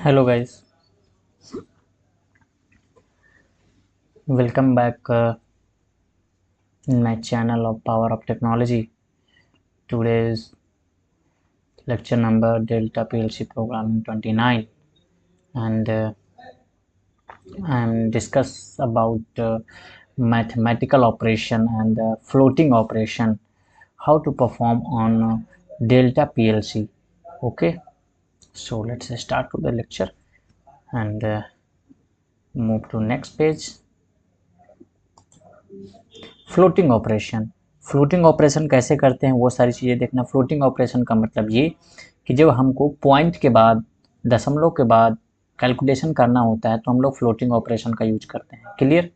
Hello guys, welcome back in my channel of Power of Technology. Today's lecture number Delta PLC Programming 29, and I'm discuss about mathematical operation and floating operation, how to perform on Delta PLC. Okay, so let's start with the lecture and move to next page. Floating operation कैसे करते हैं वो सारी चीज़ें देखना। Floating operation का मतलब ये कि जब हमको पॉइंट के बाद दशमलव के बाद कैलकुलेशन करना होता है तो हम लोग फ्लोटिंग ऑपरेशन का यूज करते हैं। क्लियर।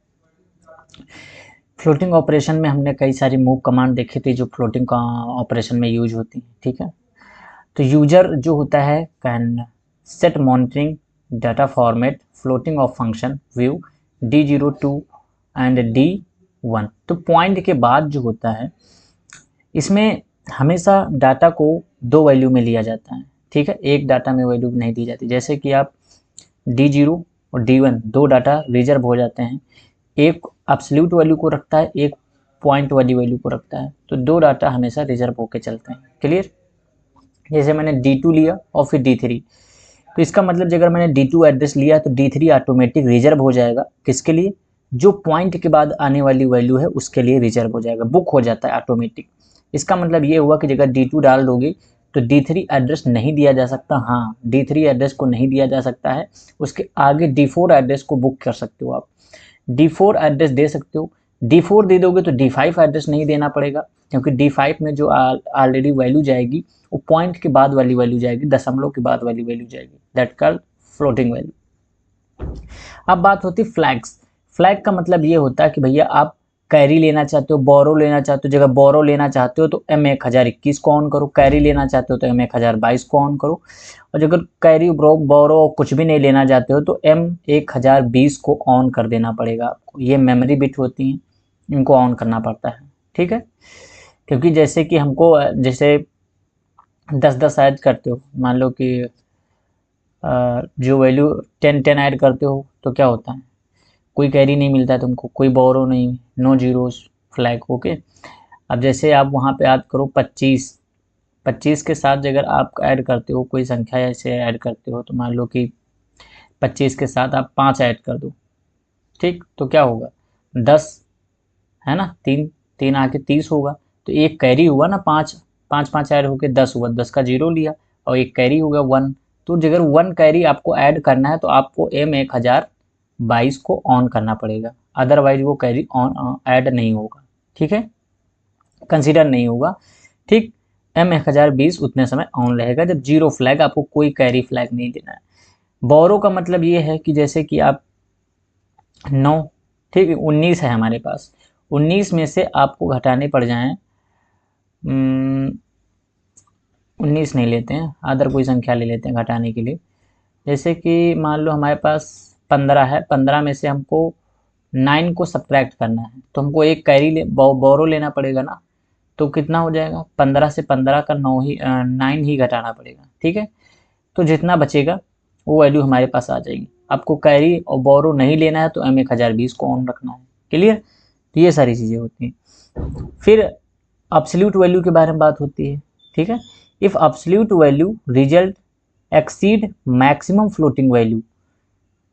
फ्लोटिंग ऑपरेशन में हमने कई सारी मूव कमांड देखी थी जो फ्लोटिंग का ऑपरेशन में यूज होती हैं। ठीक है, तो यूजर जो होता है can set monitoring data format floating of function view D02 and D1। तो पॉइंट के बाद जो होता है इसमें हमेशा डाटा को दो वैल्यू में लिया जाता है। ठीक है, एक डाटा में वैल्यू नहीं दी जाती। जैसे कि आप D0 और D1 दो डाटा रिजर्व हो जाते हैं, एक एब्सोल्यूट वैल्यू को रखता है, एक पॉइंट वाली वैल्यू को रखता है, तो दो डाटा हमेशा रिजर्व होकर चलते हैं। क्लियर। जैसे मैंने D2 लिया और फिर D3, तो इसका मतलब अगर मैंने D2 एड्रेस लिया तो D3 ऑटोमेटिक रिजर्व हो जाएगा। किसके लिए? जो पॉइंट के बाद आने वाली वैल्यू है उसके लिए रिजर्व हो जाएगा, बुक हो जाता है ऑटोमेटिक। इसका मतलब ये हुआ कि अगर D2 डाल दोगे तो D3 एड्रेस नहीं दिया जा सकता। हाँ, D3 एड्रेस को नहीं दिया जा सकता है, उसके आगे D4 एड्रेस को बुक कर सकते हो। आप D4 एड्रेस दे सकते हो। D4 दे दोगे तो D5 एड्रेस नहीं देना पड़ेगा, क्योंकि D5 में जो ऑलरेडी वैल्यू जाएगी वो पॉइंट के बाद वाली वैल्यू जाएगी, दशमलव के बाद वाली वैल्यू जाएगी। That called floating value. अब बात होती फ्लैग्स। फ्लैग का मतलब ये होता है कि भैया आप कैरी लेना चाहते हो, बोरो लेना चाहते हो। जगह बोरो लेना चाहते हो तो M1021 को ऑन करो, कैरी लेना चाहते हो तो M1022 को ऑन करो, और अगर कैरी बोरो कुछ भी नहीं लेना चाहते हो तो M1020 को ऑन कर देना पड़ेगा आपको। ये मेमोरी बिट होती हैं, इनको ऑन करना पड़ता है। ठीक है, क्योंकि जैसे कि हमको जैसे 10-10 ऐड करते हो, मान लो कि जो वैल्यू 10-10 ऐड करते हो तो क्या होता है, कोई कैरी नहीं मिलता है तुमको, कोई बोरो नहीं, नो जीरोस फ्लैग। ओके, अब जैसे आप वहाँ पे ऐड करो 25, 25 के साथ अगर आप ऐड करते हो कोई संख्या ऐसे ऐड करते हो, तो मान लो कि 25 के साथ आप 5 ऐड कर दो। ठीक, तो क्या होगा, 10 है ना, 3 3 आके 30 होगा। तो एक कैरी हुआ ना, 5 5 5 ऐड होके 10 हुआ, 10 का जीरो लिया, और एक कैरी होगा 1। तो अगर 1 कैरी आपको ऐड करना है तो आपको M1022 को ऑन करना पड़ेगा, अदरवाइज वो कैरी ऑन ऐड नहीं होगा। ठीक है, कंसीडर नहीं होगा। ठीक, M1020 उतने समय ऑन रहेगा जब जीरो फ्लैग, आपको कोई कैरी फ्लैग नहीं देना है। बोरो का मतलब ये है कि जैसे कि आप 9, ठीक है, 19 है हमारे पास, 19 में से आपको घटाने पड़ जाएं, 19 नहीं लेते हैं, अदर कोई संख्या ले लेते हैं घटाने के लिए। जैसे कि मान लो हमारे पास 15 है, 15 में से हमको 9 को सब्ट्रैक्ट करना है, तो हमको एक कैरी बोरो लेना पड़ेगा ना। तो कितना हो जाएगा, 15 से 15 का 9 ही घटाना पड़ेगा। ठीक है, तो जितना बचेगा वो वैल्यू हमारे पास आ जाएगी। आपको कैरी और बोरो नहीं लेना है तो M1020 को ऑन रखना है। क्लियर। तो ये सारी चीज़ें होती हैं। फिर एब्सोल्यूट वैल्यू के बारे में बात होती है। ठीक है, if absolute value result exceed maximum floating value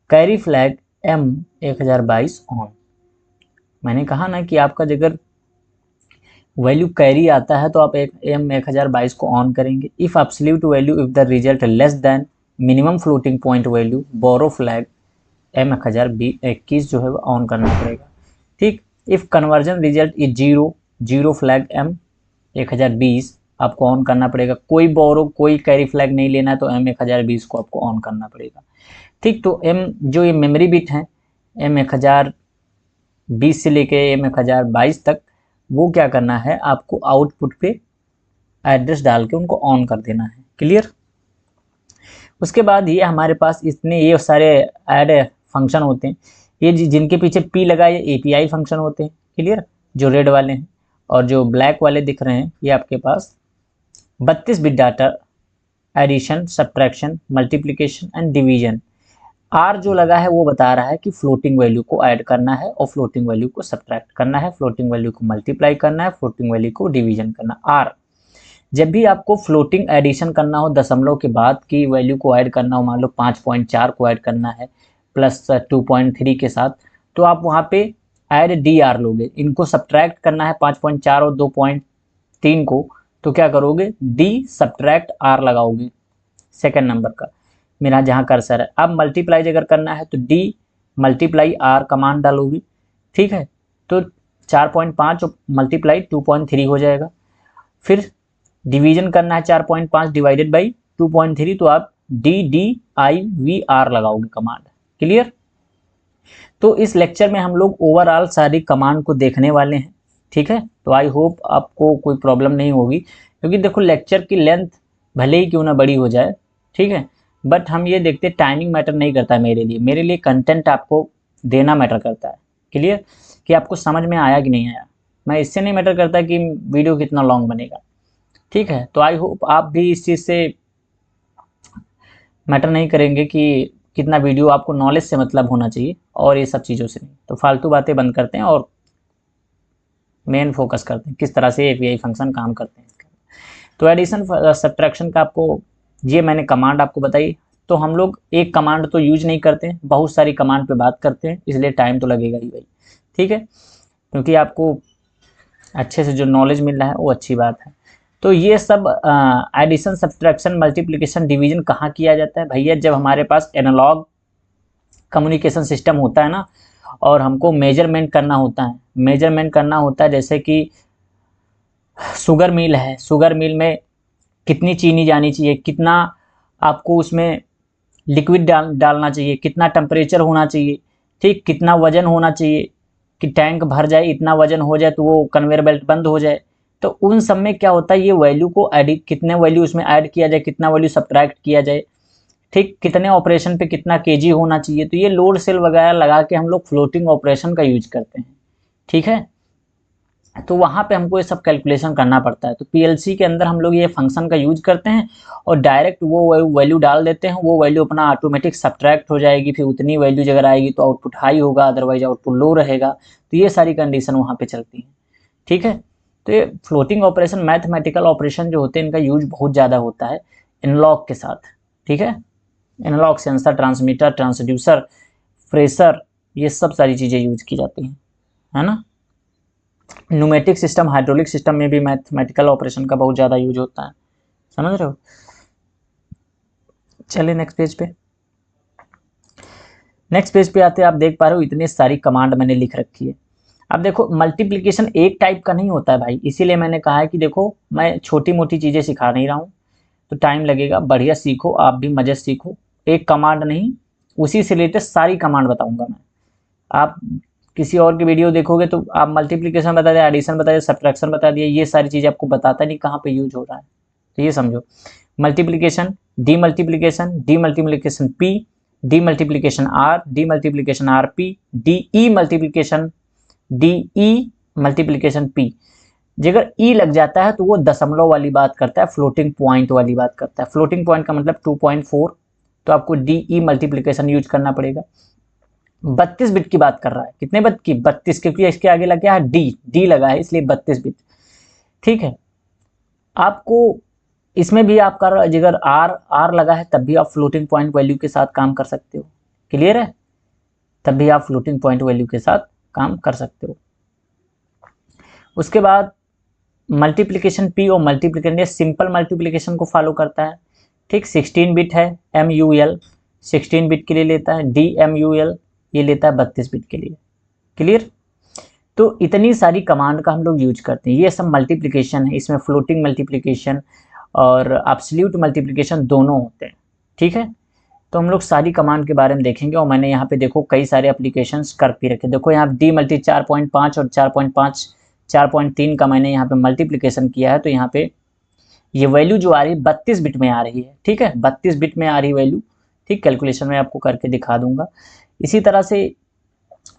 carry flag M1022 on. मैंने कहा ना कि आपका अगर वैल्यू कैरी आता है तो आप एक M1022 को ऑन करेंगे। If absolute value if the result less than minimum floating point value borrow flag M1021 जो है वो ऑन करना पड़ेगा। ठीक, if conversion result is zero, zero flag M1020 आपको ऑन करना पड़ेगा। कोई बोरो कोई कैरी फ्लैग नहीं लेना है तो M1020 को आपको ऑन करना पड़ेगा। ठीक, तो जो ये मेमोरी बिट है M1020 से लेके M1022 तक, वो क्या करना है, आपको आउटपुट पे एड्रेस डाल के उनको ऑन कर देना है। क्लियर। उसके बाद ये हमारे पास इतने ये सारे ऐड फंक्शन होते हैं, ये जिनके पीछे P लगा ये API फंक्शन होते हैं। क्लियर, जो रेड वाले हैं, और जो ब्लैक वाले दिख रहे हैं ये आपके पास 32 bit data addition, subtraction, multiplication and division. आर जो लगा है वो बता रहा है कि फ्लोटिंग वैल्यू को ऐड करना है और फ्लोटिंग वैल्यू को सब्ट्रैक्ट करना है, फ्लोटिंग वैल्यू को मल्टीप्लाई करना है, फ्लोटिंग वैल्यू को डिवीजन करना। आर, जब भी आपको फ्लोटिंग एडिशन करना हो, दशमलव के बाद की वैल्यू को ऐड करना हो, मान लो 5.4 को ऐड करना है प्लस 2.3 के साथ, तो आप वहाँ पे ऐड डी आर लोगे। इनको सब्ट्रैक्ट करना है 5.4 और 2.3 को, तो क्या करोगे, डी सब्ट्रैक्ट आर लगाओगे सेकेंड नंबर का, मेरा जहाँ कर्सर है। अब मल्टीप्लाई अगर करना है तो डी मल्टीप्लाई आर कमांड डालोगी, ठीक है, तो 4.5 मल्टीप्लाई 2.3 हो जाएगा। फिर डिवीजन करना है 4.5 डिवाइडेड बाई 2.3, तो आप D D I V R लगाओगे कमांड। क्लियर? तो इस लेक्चर में हम लोग ओवरऑल सारी कमांड को देखने वाले हैं, ठीक है। तो आई होप आपको कोई प्रॉब्लम नहीं होगी, क्योंकि देखो लेक्चर की लेंथ भले ही क्यों ना बड़ी हो जाए, ठीक है, बट हम ये देखते टाइमिंग मैटर नहीं करता है मेरे लिए कंटेंट आपको देना मैटर करता है। क्लियर? कि आपको समझ में आया कि नहीं आया, मैं इससे नहीं मैटर करता कि वीडियो कितना लॉन्ग बनेगा, ठीक है। तो आई होप आप भी इस चीज़ से मैटर नहीं करेंगे कि कितना वीडियो, आपको नॉलेज से मतलब होना चाहिए और ये सब चीज़ों से नहीं। तो फालतू बातें बंद करते हैं और मेन फोकस करते हैं किस तरह से एपीआई फंक्शन काम करते हैं। तो एडिशन सब्ट्रैक्शन का आपको ये मैंने कमांड आपको बताई। तो हम लोग एक कमांड तो यूज नहीं करते, बहुत सारी कमांड पे बात करते हैं, इसलिए टाइम तो लगेगा ही भाई, ठीक है, क्योंकि आपको अच्छे से जो नॉलेज मिल रहा है वो अच्छी बात है। तो ये सब एडिशन, सब्ट्रैक्शन, मल्टीप्लिकेशन, डिवीजन कहाँ किया जाता है भैया? जब हमारे पास एनालॉग कम्युनिकेशन सिस्टम होता है ना, और हमको मेजरमेंट करना होता है, जैसे कि शुगर मिल है, शुगर मिल में कितनी चीनी जानी चाहिए, कितना आपको उसमें लिक्विड डालना चाहिए, कितना टेम्परेचर होना चाहिए, ठीक, कितना वजन होना चाहिए कि टैंक भर जाए, इतना वजन हो जाए तो वो कन्वेयर बेल्ट बंद हो जाए। तो उन सब में क्या होता है, ये वैल्यू को एडिट, कितने वैल्यू उसमें ऐड किया जाए, कितना वैल्यू सब्ट्रैक्ट किया जाए, ठीक, कितने ऑपरेशन पे कितना केजी होना चाहिए, तो ये लोड सेल वगैरह लगा के हम लोग फ्लोटिंग ऑपरेशन का यूज करते हैं, ठीक है। तो वहाँ पे हमको ये सब कैलकुलेशन करना पड़ता है। तो पीएलसी के अंदर हम लोग ये फंक्शन का यूज करते हैं और डायरेक्ट वो वैल्यू डाल देते हैं, वो वैल्यू अपना ऑटोमेटिक सब्ट्रैक्ट हो जाएगी, फिर उतनी वैल्यू अगर आएगी तो आउटपुट हाई होगा, अदरवाइज आउटपुट लो रहेगा। तो ये सारी कंडीशन वहाँ पे चलती है, ठीक है। तो ये फ्लोटिंग ऑपरेशन, मैथमेटिकल ऑपरेशन जो होते हैं, इनका यूज बहुत ज़्यादा होता है एनालॉग के साथ, ठीक है। Analog sensor, transmitter, transducer, pressure, ये सब सारी चीज़ें यूज की जाती हैं, है ना। न्यूमेटिक सिस्टम, हाइड्रोलिक सिस्टम में भी मैथमेटिकल ऑपरेशन का बहुत ज़्यादा यूज होता है, समझ रहे हो। चलिए नेक्स्ट पेज पे, आते हैं। आप देख पा रहे हो इतनी सारी कमांड मैंने लिख रखी है। अब देखो मल्टीप्लिकेशन एक टाइप का नहीं होता है भाई, इसीलिए मैंने कहा है कि देखो मैं छोटी मोटी चीज़ें सिखा नहीं रहा हूँ, तो टाइम लगेगा, बढ़िया सीखो, आप भी मजे से सीखो। एक कमांड नहीं, उसी से रिलेटेड सारी कमांड बताऊंगा मैं। आप किसी और की वीडियो देखोगे तो आप मल्टीप्लिकेशन बता दिया, एडिशन बता दिया, सब्ट्रैक्शन बता दिया, ये सारी चीज़ें आपको बताता नहीं कहाँ पे यूज हो रहा है। तो ये समझो, multiplication, D multiplication P, D multiplication R, D multiplication R P, D E multiplication P. अगर ई लग जाता है तो वो दशमलव वाली बात करता है, फ्लोटिंग पॉइंट वाली बात करता है। फ्लोटिंग पॉइंट का मतलब 2.4, तो आपको डी ई मल्टीप्लिकेशन यूज करना पड़ेगा। 32 बिट की बात कर रहा है, कितने बिट की? 32, क्योंकि इसके आगे लग गया है डी लगा है, इसलिए 32 बिट, ठीक है। आपको इसमें भी आपका अगर आर लगा है तब भी आप फ्लोटिंग पॉइंट वैल्यू के साथ काम कर सकते हो, क्लियर है, तब भी आप फ्लोटिंग पॉइंट वैल्यू के साथ काम कर सकते हो। उसके बाद मल्टीप्लिकेशन पी और मल्टीप्लिकेशन सिंपल मल्टीप्लिकेशन को फॉलो करता है, ठीक। 16 बिट है, MUL 16 बिट के लिए लेता है, DMUL ये लेता है 32 बिट के लिए, क्लियर। तो इतनी सारी कमांड का हम लोग यूज करते हैं, ये सब मल्टीप्लिकेशन है, इसमें फ्लोटिंग मल्टीप्लिकेशन और एब्सोल्यूट मल्टीप्लिकेशन दोनों होते हैं, ठीक है। तो हम लोग सारी कमांड के बारे में देखेंगे, और मैंने यहाँ पे देखो कई सारे एप्लीकेशंस कर भी रखे। देखो यहाँ डी मल्टी 4.5 और 4.5 4.3 का मैंने यहाँ पे मल्टीप्लिकेशन किया है, तो यहाँ पे ये वैल्यू जो आ रही है 32 बिट में आ रही है, ठीक है, 32 बिट में आ रही वैल्यू, ठीक। कैलकुलेशन में आपको करके दिखा दूंगा। इसी तरह से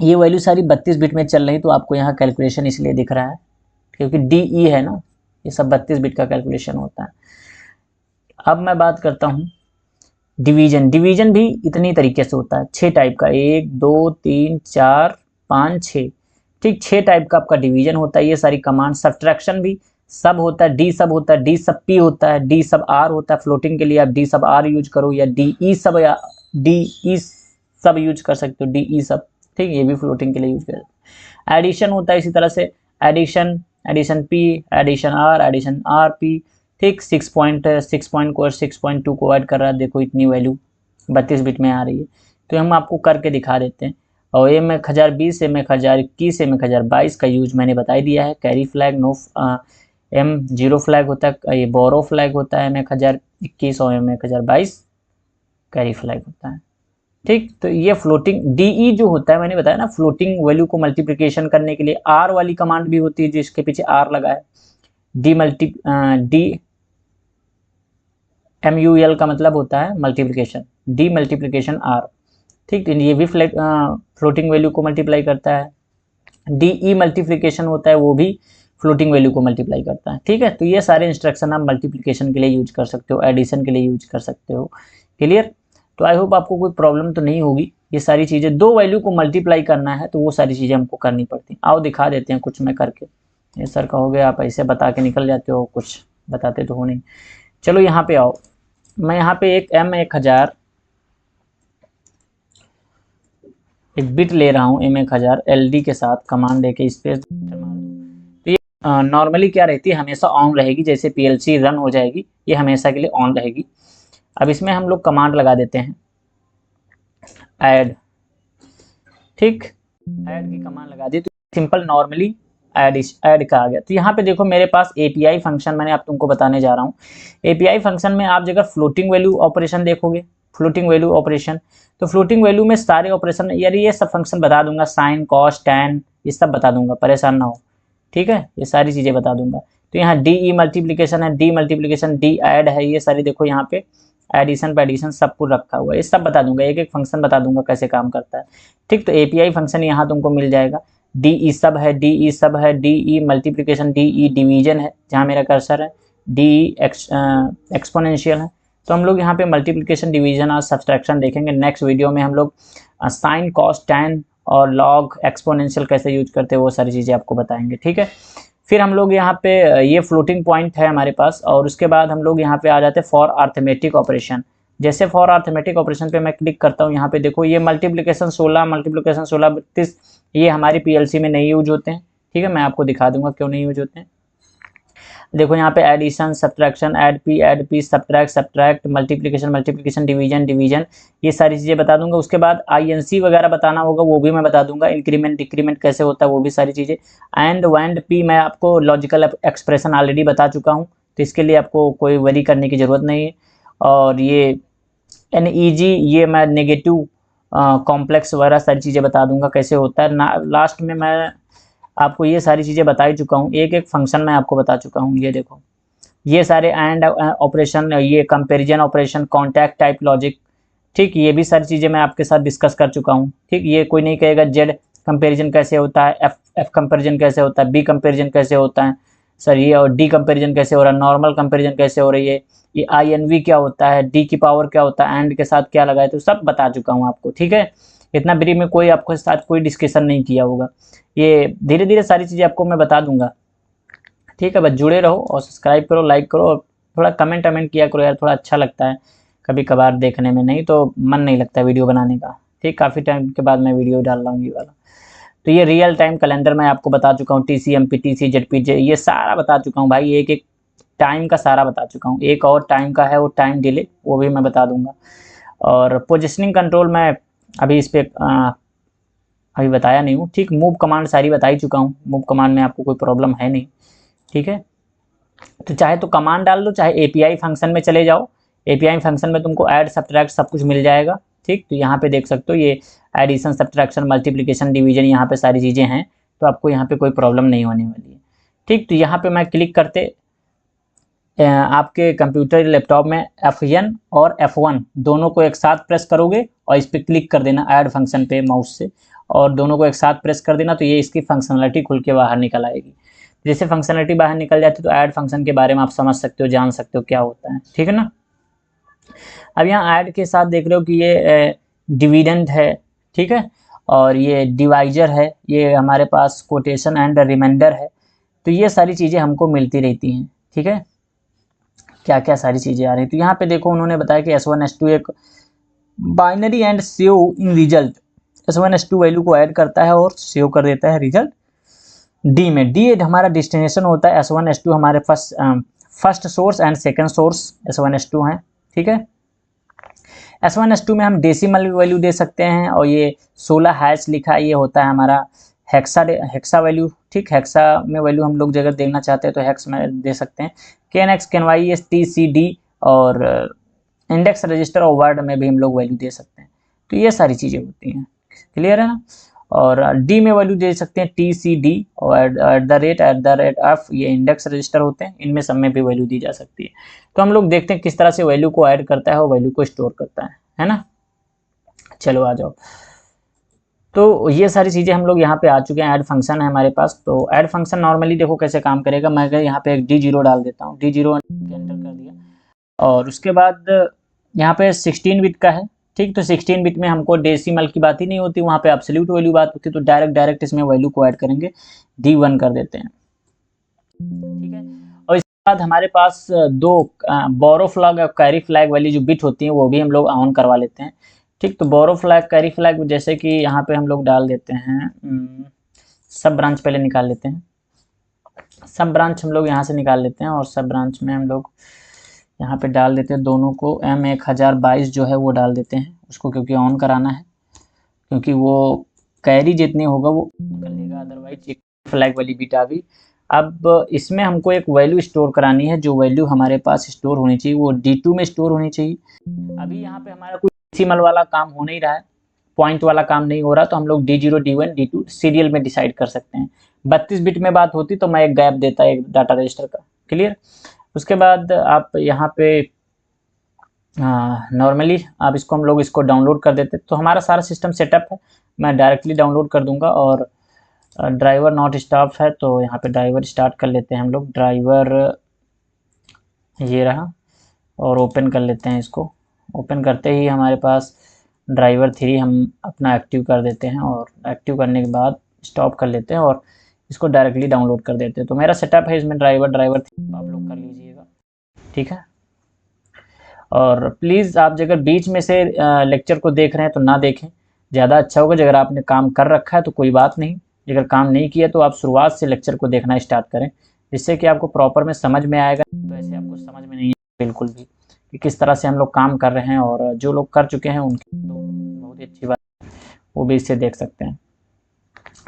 ये वैल्यू सारी 32 बिट में चल रही, तो आपको यहाँ कैलकुलेशन इसलिए दिख रहा है क्योंकि DE है ना, ये सब 32 बिट का कैलकुलेशन होता है। अब मैं बात करता हूँ डिवीजन। डिवीजन भी इतनी तरीके से होता है, 6 टाइप का, 1 2 3 4 5 6, ठीक 6 टाइप का आपका डिवीजन होता है। ये सारी कमांड, सब्ट्रैक्शन भी सब होता है, डी सब होता है, डी सब पी होता है, डी सब आर होता है। फ्लोटिंग के लिए आप डी सब आर यूज करो, या डी ई सब, या डी ई सब यूज कर सकते हो, डी ई सब, ठीक, ये भी फ्लोटिंग के लिए यूज कर सकते हो। एडिशन होता है इसी तरह से, addition, addition P, addition R, addition R P, ठीक। 6.2 को ऐड कर रहा है, देखो इतनी वैल्यू 32 बिट में आ रही है। तो हम आपको करके दिखा देते हैं। और M1020, M1021, M1022 का यूज मैंने बता ही दिया है। Carry flag, no M0 flag होता है, ये बोरो फ्लैग होता है M1021 और M1022 कैरी फ्लैग होता है, ठीक। तो ये फ्लोटिंग DE जो होता है, मैंने बताया ना, फ्लोटिंग वैल्यू को मल्टीप्लिकेशन करने के लिए आर वाली कमांड भी होती है, जिसके पीछे आर लगा है। डी MUL का मतलब होता है मल्टीप्लिकेशन, डी मल्टीप्लिकेशन आर, ठीक। ये भी फ्लोटिंग वैल्यू को मल्टीप्लाई करता है। DE मल्टीप्लिकेशन होता है, वो भी फ्लोटिंग वैल्यू को मल्टीप्लाई करता है, ठीक है। तो ये सारे इंस्ट्रक्शन आप मल्टीप्लिकेशन के लिए यूज कर सकते हो, एडिशन के लिए यूज कर सकते हो, क्लियर। तो आई होप आपको कोई प्रॉब्लम तो नहीं होगी। ये सारी चीज़ें, 2 वैल्यू को मल्टीप्लाई करना है तो वो सारी चीज़ें हमको करनी पड़ती हैं। आओ दिखा देते हैं कुछ मैं करके। ये सर कहोगे आप ऐसे बता के निकल जाते हो, कुछ बताते तो हो नहीं। चलो यहाँ पे आओ, मैं यहाँ पे एक M1000 एक बिट ले रहा हूँ, M1000 LD के साथ कमांड देके स्पेस। तो ये नॉर्मली क्या रहती है, हमेशा ऑन रहेगी। जैसे PLC रन हो जाएगी, ये हमेशा के लिए ऑन रहेगी। अब इसमें हम लोग कमांड लगा देते हैं ऐड, ठीक। ऐड की कमांड लगा दी तो सिंपल नॉर्मली ऐड का आ गया। तो यहाँ पे देखो मेरे पास API फंक्शन मैंने आप तुमको बताने जा रहा हूँ। API फंक्शन में आप जगह फ्लोटिंग वैल्यू ऑपरेशन देखोगे, फ्लोटिंग वैल्यू ऑपरेशन, तो फ्लोटिंग वैल्यू में सारे ऑपरेशन, यार ये सब फंक्शन बता दूंगा, साइन कॉस टैन ये सब बता दूंगा, परेशान ना हो, ठीक है। ये सारी चीज़ें बता दूंगा। तो यहाँ DE मल्टीप्लिकेशन है, डी मल्टीप्लिकेशन, डी ऐड है, ये सारी देखो यहाँ पे एडिशन पे एडिशन सब कुछ रखा हुआ है, ये सब बता दूंगा, एक एक फंक्शन बता दूंगा कैसे काम करता है, ठीक। तो API फंक्शन यहाँ तुमको मिल जाएगा। DE सब है, DE सब है, DE मल्टीप्लिकेशन, DE डिवीजन है जहाँ मेरा कर्सर है, DE एक्सपोनेंशियल है। तो हम लोग यहाँ पे मल्टीप्लिकेशन, डिवीजन और सब्सट्रैक्शन देखेंगे। नेक्स्ट वीडियो में हम लोग साइन कॉस टैन और लॉग एक्सपोनेंशियल कैसे यूज करते हैं वो सारी चीज़ें आपको बताएंगे, ठीक है। फिर हम लोग यहाँ पे ये फ्लोटिंग पॉइंट है हमारे पास, और उसके बाद हम लोग यहाँ पे आ जाते हैं फॉर अर्थमेटिक ऑपरेशन। जैसे फॉर अर्थमेटिक ऑपरेशन पे मैं क्लिक करता हूँ, यहाँ पे देखो ये मल्टीप्लिकेशन 16, मल्टीप्लिकेशन 16 32, ये हमारी PLC में नहीं यूज होते हैं, ठीक है। मैं आपको दिखा दूंगा क्यों नहीं यूज होते हैं। देखो यहाँ पे addition, subtraction, add P, subtract, multiplication, division, ये सारी चीज़ें बता दूंगा। उसके बाद INC वगैरह बताना होगा, वो भी मैं बता दूंगा। इंक्रीमेंट डिक्रीमेंट कैसे होता है वो भी सारी चीज़ें। एंड वैंड पी मैं आपको लॉजिकल एक्सप्रेशन ऑलरेडी बता चुका हूँ, तो इसके लिए आपको कोई वरी करने की ज़रूरत नहीं है। और ये NEG, ये मैं नेगेटिव कॉम्प्लेक्स वगैरह सारी चीज़ें बता दूंगा कैसे होता है। लास्ट में मैं आपको ये सारी चीज़ें बता ही चुका हूँ, एक एक फंक्शन मैं आपको बता चुका हूँ। ये देखो ये सारे एंड ऑपरेशन, ये comparison operation, contact type logic, ठीक, ये भी सारी चीज़ें मैं आपके साथ डिस्कस कर चुका हूँ, ठीक। ये कोई नहीं कहेगा जेड कंपैरिजन कैसे होता है, एफ कंपैरिजन कैसे होता है, बी कंपैरिजन कैसे होता है सर ये, और डी कंपैरिजन कैसे हो रहा है, नॉर्मल कंपैरिजन कैसे हो रही है, ये INV क्या होता है, डी की पावर क्या होता है, एंड के साथ क्या लगाए, तो सब बता चुका हूँ आपको, ठीक है। इतना ब्रीफ में कोई आपके साथ कोई डिस्कशन नहीं किया होगा। ये धीरे धीरे सारी चीज़ें आपको मैं बता दूंगा, ठीक है। बस जुड़े रहो और सब्सक्राइब करो, लाइक करो, और थोड़ा कमेंट किया करो यार, थोड़ा अच्छा लगता है कभी कभार देखने में, नहीं तो मन नहीं लगता वीडियो बनाने का, ठीक। काफ़ी टाइम के बाद मैं वीडियो डाल रहा हूँ ये वाला। तो ये रियल टाइम कैलेंडर मैं आपको बता चुका हूँ, TCMP, TC, ZPJ, ये सारा बता चुका हूँ भाई, एक एक टाइम का सारा बता चुका हूँ। एक और टाइम का है वो टाइम डिले, वो भी मैं बता दूंगा। और पोजिशनिंग कंट्रोल मैं अभी इस पर अभी बताया नहीं हूँ, ठीक। मूव कमांड सारी बता ही चुका हूँ, मूव कमांड में आपको कोई प्रॉब्लम है नहीं, ठीक है। तो चाहे तो कमांड डाल दो, चाहे API फंक्शन में चले जाओ, API फंक्शन में तुमको ऐड सब्ट्रैक्ट सब कुछ मिल जाएगा, ठीक। तो यहाँ पे देख सकते हो ये एडिशन, सब्ट्रैक्शन, मल्टीप्लिकेशन, डिवीजन, यहाँ पे सारी चीज़ें हैं, तो आपको यहाँ पे कोई प्रॉब्लम नहीं होने वाली है, ठीक। तो यहाँ पे मैं क्लिक करते आपके कंप्यूटर लैपटॉप में F1 और F1 दोनों को एक साथ प्रेस करोगे और इस पर क्लिक कर देना ऐड फंक्शन पे माउस से, और दोनों को एक साथ प्रेस कर देना, तो ये इसकी फंक्शनलिटी खुल के बाहर निकल आएगी। जैसे फंक्शनलिटी बाहर निकल जाती है तो ऐड फंक्शन के बारे में आप समझ सकते हो, जान सकते हो क्या होता है, ठीक है ना। अब यहाँ ऐड के साथ देख रहे हो कि ये डिविडेंड है, ठीक है, और ये डिवाइजर है, ये हमारे पास कोटेशन एंड रिमाइंडर है। तो ये सारी चीज़ें हमको मिलती रहती हैं, ठीक है, क्या क्या सारी चीज़ें आ रही हैं। तो यहाँ पे देखो उन्होंने बताया कि S1 S2 एक binary and save in result, S1 S2 value को ऐड करता है और सेव कर देता है रिजल्ट डी में। डी हमारा डेस्टिनेशन होता है, S1 S2 हमारे first source and second source S1 S2 हैं, ठीक है। S1 S2 में हम डेसिमल वैल्यू दे सकते हैं, और ये 16 हैश लिखा ये होता है हमारा हेक्सा वैल्यू, ठीक, हेक्सा में वैल्यू हम लोग अगर देखना चाहते हैं तो हेक्स में दे सकते हैं। KNX KNY STCD और इंडेक्स रजिस्टर और वर्ड में भी हम लोग वैल्यू दे सकते हैं। तो ये सारी चीज़ें होती हैं, क्लियर है ना। और डी में वैल्यू दे सकते हैं TCD और @f, ये इंडेक्स रजिस्टर होते हैं, इनमें सब में भी वैल्यू दी जा सकती है। तो हम लोग देखते हैं किस तरह से वैल्यू को ऐड करता है और वैल्यू को स्टोर करता है ना। चलो आ जाओ। तो ये सारी चीज़ें हम लोग यहाँ पे आ चुके हैं। ऐड फंक्शन है हमारे पास। तो ऐड फंक्शन नॉर्मली देखो कैसे काम करेगा। मैं यहाँ पे एक D0 डाल देता हूँ, D0 एंटर कर दिया, और उसके बाद यहाँ पे 16 बिट का है, ठीक। तो 16 बिट में हमको डेसिमल की बात ही नहीं होती, वहाँ पे एब्सोल्यूट वैल्यू बात होती है। तो डायरेक्ट इसमें वैल्यू को ऐड करेंगे, D1 कर देते हैं, ठीक है। और इसके बाद हमारे पास दो बोरो फ्लैग और कैरी फ्लैग वाली जो बिट होती है वो भी हम लोग ऑन करवा लेते हैं, ठीक। तो बोरो फ्लैग कैरी फ्लैग जैसे कि यहाँ पे हम लोग डाल देते हैं, सब ब्रांच पहले निकाल लेते हैं। सब ब्रांच हम लोग यहाँ से निकाल लेते हैं, और सब ब्रांच में हम लोग यहाँ पे डाल देते हैं दोनों को। M1022 जो है वो डाल देते हैं उसको, क्योंकि ऑन कराना है, क्योंकि वो कैरी जितनी होगा वो कर लेगा, अदरवाइज एक फ्लैग वाली बिट आ गई। अब इसमें हमको एक वैल्यू स्टोर करानी है, जो वैल्यू हमारे पास स्टोर होनी चाहिए वो D2 में स्टोर होनी चाहिए। अभी यहाँ पे हमारा कोई डेसिमल वाला काम हो नहीं रहा है, पॉइंट वाला काम नहीं हो रहा, तो हम लोग D0 D1 D2 सीरियल में डिसाइड कर सकते हैं। 32 बिट में बात होती तो मैं एक गैप देता एक डाटा रजिस्टर का, क्लियर। उसके बाद आप यहाँ पे नॉर्मली आप इसको हम लोग इसको डाउनलोड कर देते। तो हमारा सारा सिस्टम सेटअप है, मैं डायरेक्टली डाउनलोड कर दूंगा। और ड्राइवर नॉट स्टाफ है, तो यहाँ पे ड्राइवर स्टार्ट कर लेते हैं हम लोग। ड्राइवर ये रहा, और ओपन कर लेते हैं इसको। ओपन करते ही हमारे पास ड्राइवर 3 हम अपना एक्टिव कर देते हैं, और एक्टिव करने के बाद स्टॉप कर लेते हैं और इसको डायरेक्टली डाउनलोड कर देते हैं। तो मेरा सेटअप है इसमें ड्राइवर 3 आप लोग कर लीजिएगा, ठीक है। और प्लीज़ आप अगर बीच में से लेक्चर को देख रहे हैं तो ना देखें, ज़्यादा अच्छा होगा। अगर आपने काम कर रखा है तो कोई बात नहीं, अगर काम नहीं किया तो आप शुरुआत से लेक्चर को देखना स्टार्ट करें, जिससे कि आपको प्रॉपर में समझ में आएगा। तो ऐसे आपको समझ में नहीं है बिल्कुल भी कि किस तरह से हम लोग काम कर रहे हैं, और जो लोग कर चुके हैं उनकी तो बहुत ही अच्छी बात, वो भी इससे देख सकते हैं।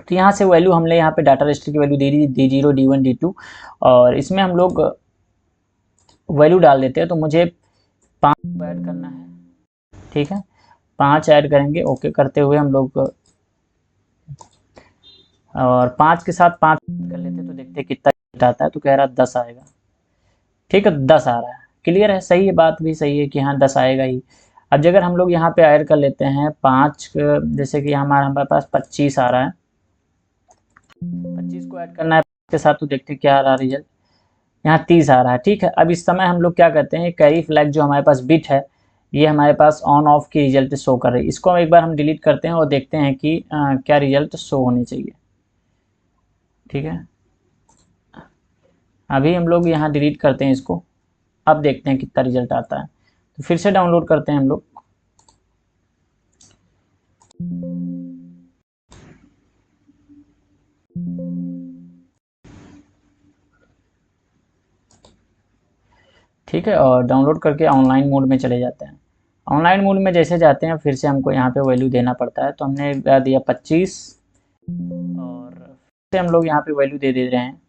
तो यहाँ से वैल्यू हमने यहाँ पे डाटा रजिस्टर की वैल्यू दे दी D0 D1 D2, और इसमें हम लोग वैल्यू डाल देते हैं। तो मुझे 5 ऐड करना है, ठीक है, 5 ऐड करेंगे। ओके करते हुए हम लोग, और 5 के साथ 5 कर लेते हैं, तो देखते हैं कितना आता है। तो कह रहा है 10 आएगा, ठीक है, 10 आ रहा है, क्लियर है, सही है, बात भी सही है कि हाँ 10 आएगा ही। अब अगर हम लोग यहाँ पे ऐड कर लेते हैं 5, जैसे कि हमारे पास 25 आ रहा है, 25 को ऐड करना है के साथ, तो देखते हैं क्या आ रहा है रिजल्ट। यहाँ 30 आ रहा है, ठीक है। अब इस समय हम लोग क्या करते हैं, कैरी फ्लैग जो हमारे पास बिट है ये हमारे पास ऑन ऑफ की रिजल्ट शो कर रही है। इसको एक बार हम डिलीट करते हैं और देखते हैं कि क्या रिजल्ट शो होनी चाहिए, ठीक है। अभी हम लोग यहाँ डिलीट करते हैं इसको, अब देखते हैं कितना रिजल्ट आता है। तो फिर से डाउनलोड करते हैं हम लोग। ठीक है, और डाउनलोड करके ऑनलाइन मोड में चले जाते हैं। ऑनलाइन मोड में जैसे जाते हैं फिर से हमको यहाँ पे वैल्यू देना पड़ता है। तो हमने दिया 25, और फिर से हम लोग यहाँ पे वैल्यू दे रहे हैं,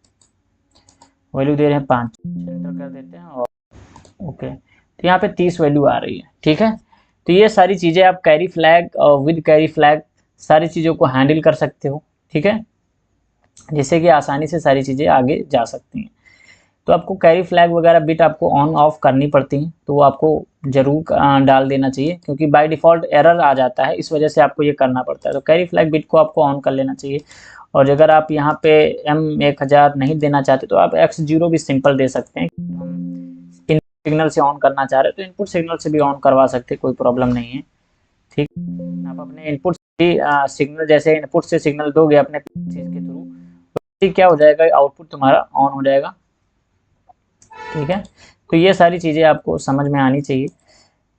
वैल्यू दे रहे हैं 5, एंटर कर देते हैं, और ओके। तो यहाँ पे 30 वैल्यू आ रही है, ठीक है। तो ये सारी चीज़ें आप कैरी फ्लैग और विद कैरी फ्लैग सारी चीज़ों को हैंडल कर सकते हो, ठीक है, जिससे कि आसानी से सारी चीज़ें आगे जा सकती हैं। तो आपको कैरी फ्लैग वगैरह बिट आपको ऑन ऑफ करनी पड़ती हैं, तो वो आपको ज़रूर डाल देना चाहिए, क्योंकि बाय डिफ़ॉल्ट एरर आ जाता है, इस वजह से आपको ये करना पड़ता है। तो कैरी फ्लैग बिट को आपको ऑन कर लेना चाहिए। और अगर आप यहाँ पे M1000 नहीं देना चाहते तो आप X0 भी सिंपल दे सकते हैं। सिग्नल से ऑन करना चाह रहे हो तो इनपुट सिग्नल से भी ऑन करवा सकते, कोई प्रॉब्लम नहीं है। ठीक, आप अपने इनपुट सिग्नल, जैसे इनपुट से सिग्नल दोगे अपने चीज़ के थ्रू, तो क्या हो जाएगा, आउटपुट तुम्हारा ऑन हो जाएगा। ठीक है, तो ये सारी चीज़ें आपको समझ में आनी चाहिए।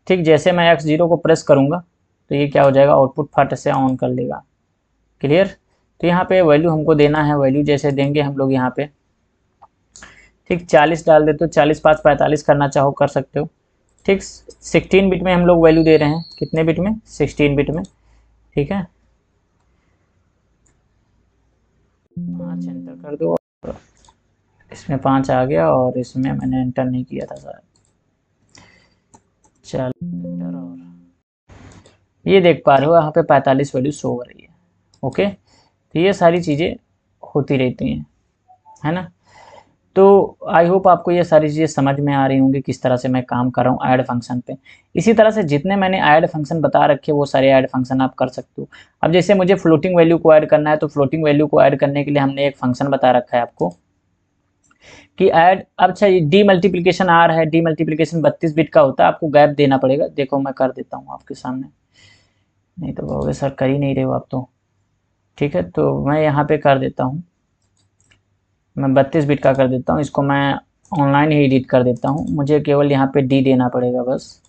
ठीक, जैसे मैं X0 को प्रेस करूँगा तो ये क्या हो जाएगा, आउटपुट फट से ऑन कर लेगा। क्लियर। तो यहाँ पे वैल्यू हमको देना है, वैल्यू जैसे देंगे हम लोग यहाँ पे, ठीक 40 डाल देते हो, 40 5 45 करना चाहो कर सकते हो। ठीक, 16 बिट में हम लोग वैल्यू दे रहे हैं, कितने बिट में, 16 बिट में। ठीक है, 5 एंटर कर दो, इसमें 5 आ गया और इसमें मैंने एंटर नहीं किया था सर। चल एंटर, और ये देख पा रहे हो यहाँ पे 45 वैल्यू शो हो रही है। ओके, तो ये सारी चीज़ें होती रहती हैं, है ना। तो आई होप आपको ये सारी चीज़ें समझ में आ रही होंगी किस तरह से मैं काम कर रहा हूँ ऐड फंक्शन पे। इसी तरह से जितने मैंने ऐड फंक्शन बता रखे वो सारे ऐड फंक्शन आप कर सकते हो। अब जैसे मुझे फ्लोटिंग वैल्यू को ऐड करना है, तो फ्लोटिंग वैल्यू को ऐड करने के लिए हमने एक फंक्शन बता रखा है आपको कि ऐड। अब अच्छा, ये डी मल्टीप्लीकेशन आर है, डी मल्टीप्लीकेशन 32 बिट का होता है, आपको गैप देना पड़ेगा। देखो मैं कर देता हूँ आपके सामने, नहीं तो कहोगे सर कर ही नहीं रहे हो आप तो। ठीक है, तो मैं यहाँ पे कर देता हूँ, मैं 32 बिट का कर देता हूँ, इसको मैं ऑनलाइन ही एडिट कर देता हूँ। मुझे केवल यहाँ पे डी देना पड़ेगा, बस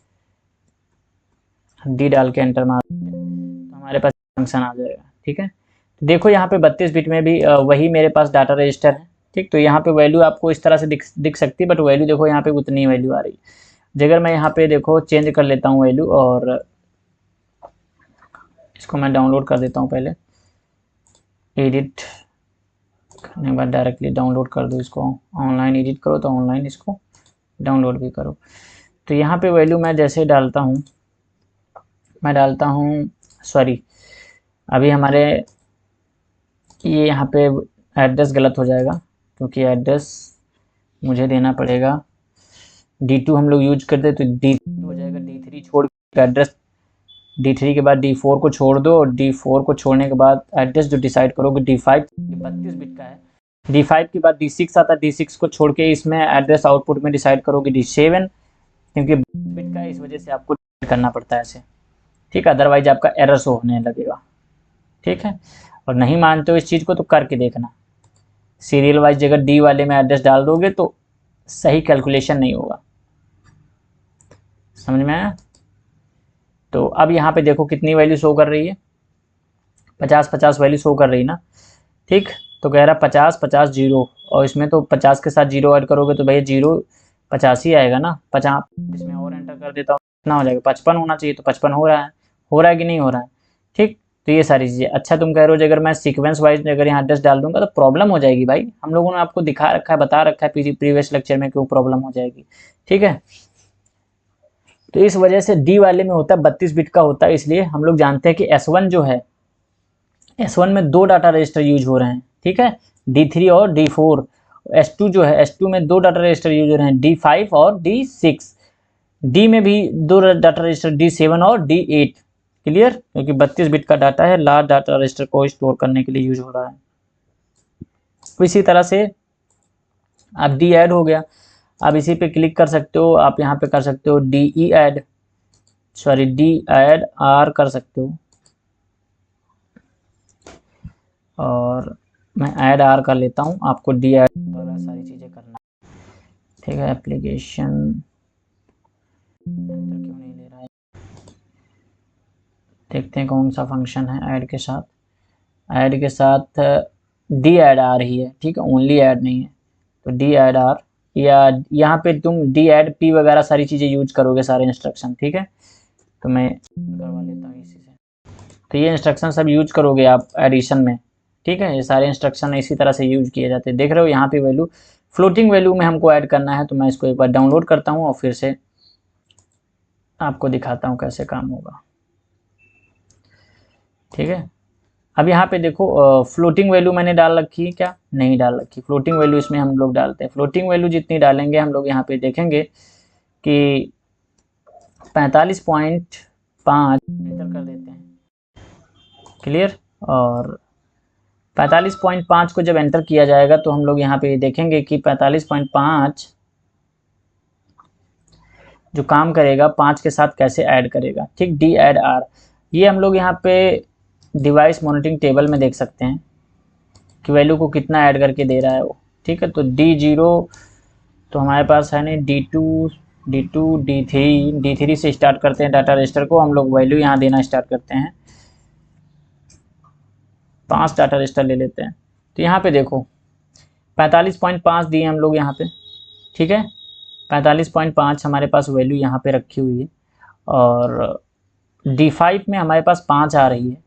डी डाल के एंटर मार तो हमारे पास फंक्शन आ जाएगा। ठीक है, तो देखो यहाँ पे 32 बिट में भी वही मेरे पास डाटा रजिस्टर है। ठीक, तो यहाँ पे वैल्यू आपको इस तरह से दिख सकती है, बट वैल्यू देखो यहाँ पे उतनी वैल्यू आ रही है। अगर मैं यहाँ पे देखो चेंज कर लेता हूँ वैल्यू, और इसको मैं डाउनलोड कर देता हूँ पहले, एडिट करने के बाद डायरेक्टली डाउनलोड कर दो इसको। ऑनलाइन एडिट करो तो ऑनलाइन इसको डाउनलोड भी करो। तो यहाँ पे वैल्यू मैं जैसे डालता हूँ, मैं डालता हूँ, सॉरी अभी हमारे ये यहाँ पे एड्रेस गलत हो जाएगा, क्योंकि एड्रेस मुझे देना पड़ेगा D2 हम लोग यूज करते तो D2 हो जाएगा, D3 छोड़ के एड्रेस, D3 के बाद D4 को छोड़ दो, और D4 को छोड़ने के बाद एड्रेस जो डिसाइड करोगे D5 32 बिट का है, D5 के बाद D6 आता है, D6 को छोड़ के इसमें एड्रेस आउटपुट में डिसाइड करोगे D7, क्योंकि बिट का है इस वजह से आपको करना पड़ता है ऐसे। ठीक, अदरवाइज आपका एरर शो होने लगेगा। ठीक है, और नहीं मानते हो इस चीज़ को तो करके देखना, सीरियल वाइज अगर डी वाले में एड्रेस डाल दोगे तो सही कैलकुलेशन नहीं होगा। समझ में आया। तो अब यहाँ पे देखो कितनी वैल्यू शो कर रही है, 50 50 वैल्यू शो कर रही है ना। ठीक, तो कह रहा 50 50 जीरो, और इसमें तो 50 के साथ जीरो ऐड करोगे तो भैया जीरो 50 ही आएगा ना। 50 इसमें और एंटर कर देता हूँ, कितना हो जाएगा, 55 होना चाहिए, तो 55 हो रहा है कि नहीं हो रहा है। ठीक, तो ये सारी चीज़ें। अच्छा, तुम कह रहे हो अगर मैं सीक्वेंस वाइज अगर यहाँ एड्रेस डाल दूंगा तो प्रॉब्लम हो जाएगी भाई, हम लोगों ने आपको दिखा रखा है, बता रखा है प्रीवियस लेक्चर में क्यों प्रॉब्लम हो जाएगी। ठीक है, तो इस वजह से डी वाले में होता है 32 बिट का होता है, इसलिए हम लोग जानते हैं कि S1 जो है, S1 में 2 डाटा रजिस्टर यूज हो रहे हैं। ठीक है, D3 और D4। S2 जो है, S2 में 2 डाटा रजिस्टर यूज हो रहे हैं, D5 और D6। D में भी 2 डाटा रजिस्टर, D7 और D8। क्लियर, क्योंकि 32 बिट का डाटा है, लार्ज डाटा रजिस्टर को स्टोर करने के लिए यूज हो रहा है। तो इसी तरह से अब डी ऐड हो गया, अब इसी पे क्लिक कर सकते हो, आप यहाँ पे कर सकते हो D E add, sorry D add R कर सकते हो, और मैं ऐड आर कर लेता हूँ, आपको डी ऐड सारी चीज़ें करना। ठीक है, एप्लीकेशन क्यों नहीं ले रहा है, देखते हैं कौन सा फंक्शन है ऐड के साथ। ऐड के साथ डी ऐड आ रही है। ठीक है, ओनली ऐड नहीं है, तो डी ऐड आर, या यहाँ पे तुम डी ऐड पी वगैरह सारी चीज़ें यूज करोगे, सारे इंस्ट्रक्शन। ठीक है, तो मैं करवा लेता हूँ इसी से। तो ये इंस्ट्रक्शन सब यूज करोगे आप एडिशन में। ठीक है, ये सारे इंस्ट्रक्शन इसी तरह से यूज किए जाते हैं। देख रहे हो यहाँ पे वैल्यू, फ्लोटिंग वैल्यू में हमको ऐड करना है, तो मैं इसको एक बार डाउनलोड करता हूँ और फिर से आपको दिखाता हूँ कैसे काम होगा। ठीक है, अब यहाँ पे देखो फ्लोटिंग वैल्यू मैंने डाल रखी है क्या, नहीं डाल रखी। फ्लोटिंग वैल्यू इसमें हम लोग डालते हैं, फ्लोटिंग वैल्यू जितनी डालेंगे हम लोग यहाँ पे देखेंगे कि 45.5 एंटर कर देते हैं। क्लियर, और 45.5 को जब एंटर किया जाएगा तो हम लोग यहाँ पे देखेंगे कि 45.5 जो काम करेगा 5 के साथ कैसे ऐड करेगा, ठीक। डी ऐड आर, ये हम लोग यहाँ पे डिवाइस मॉनिटरिंग टेबल में देख सकते हैं कि वैल्यू को कितना ऐड करके दे रहा है वो, ठीक है। तो D0 तो हमारे पास है नहीं, D2 D3 से स्टार्ट करते हैं डाटा रजिस्टर को हम लोग, वैल्यू यहाँ देना स्टार्ट करते हैं। 5 डाटा रजिस्टर ले लेते हैं, तो यहाँ पे देखो 45.5 दिए हम लोग यहाँ पे, ठीक है। 45.5 हमारे पास वैल्यू यहाँ पे रखी हुई है, और D5 में हमारे पास 5 आ रही है।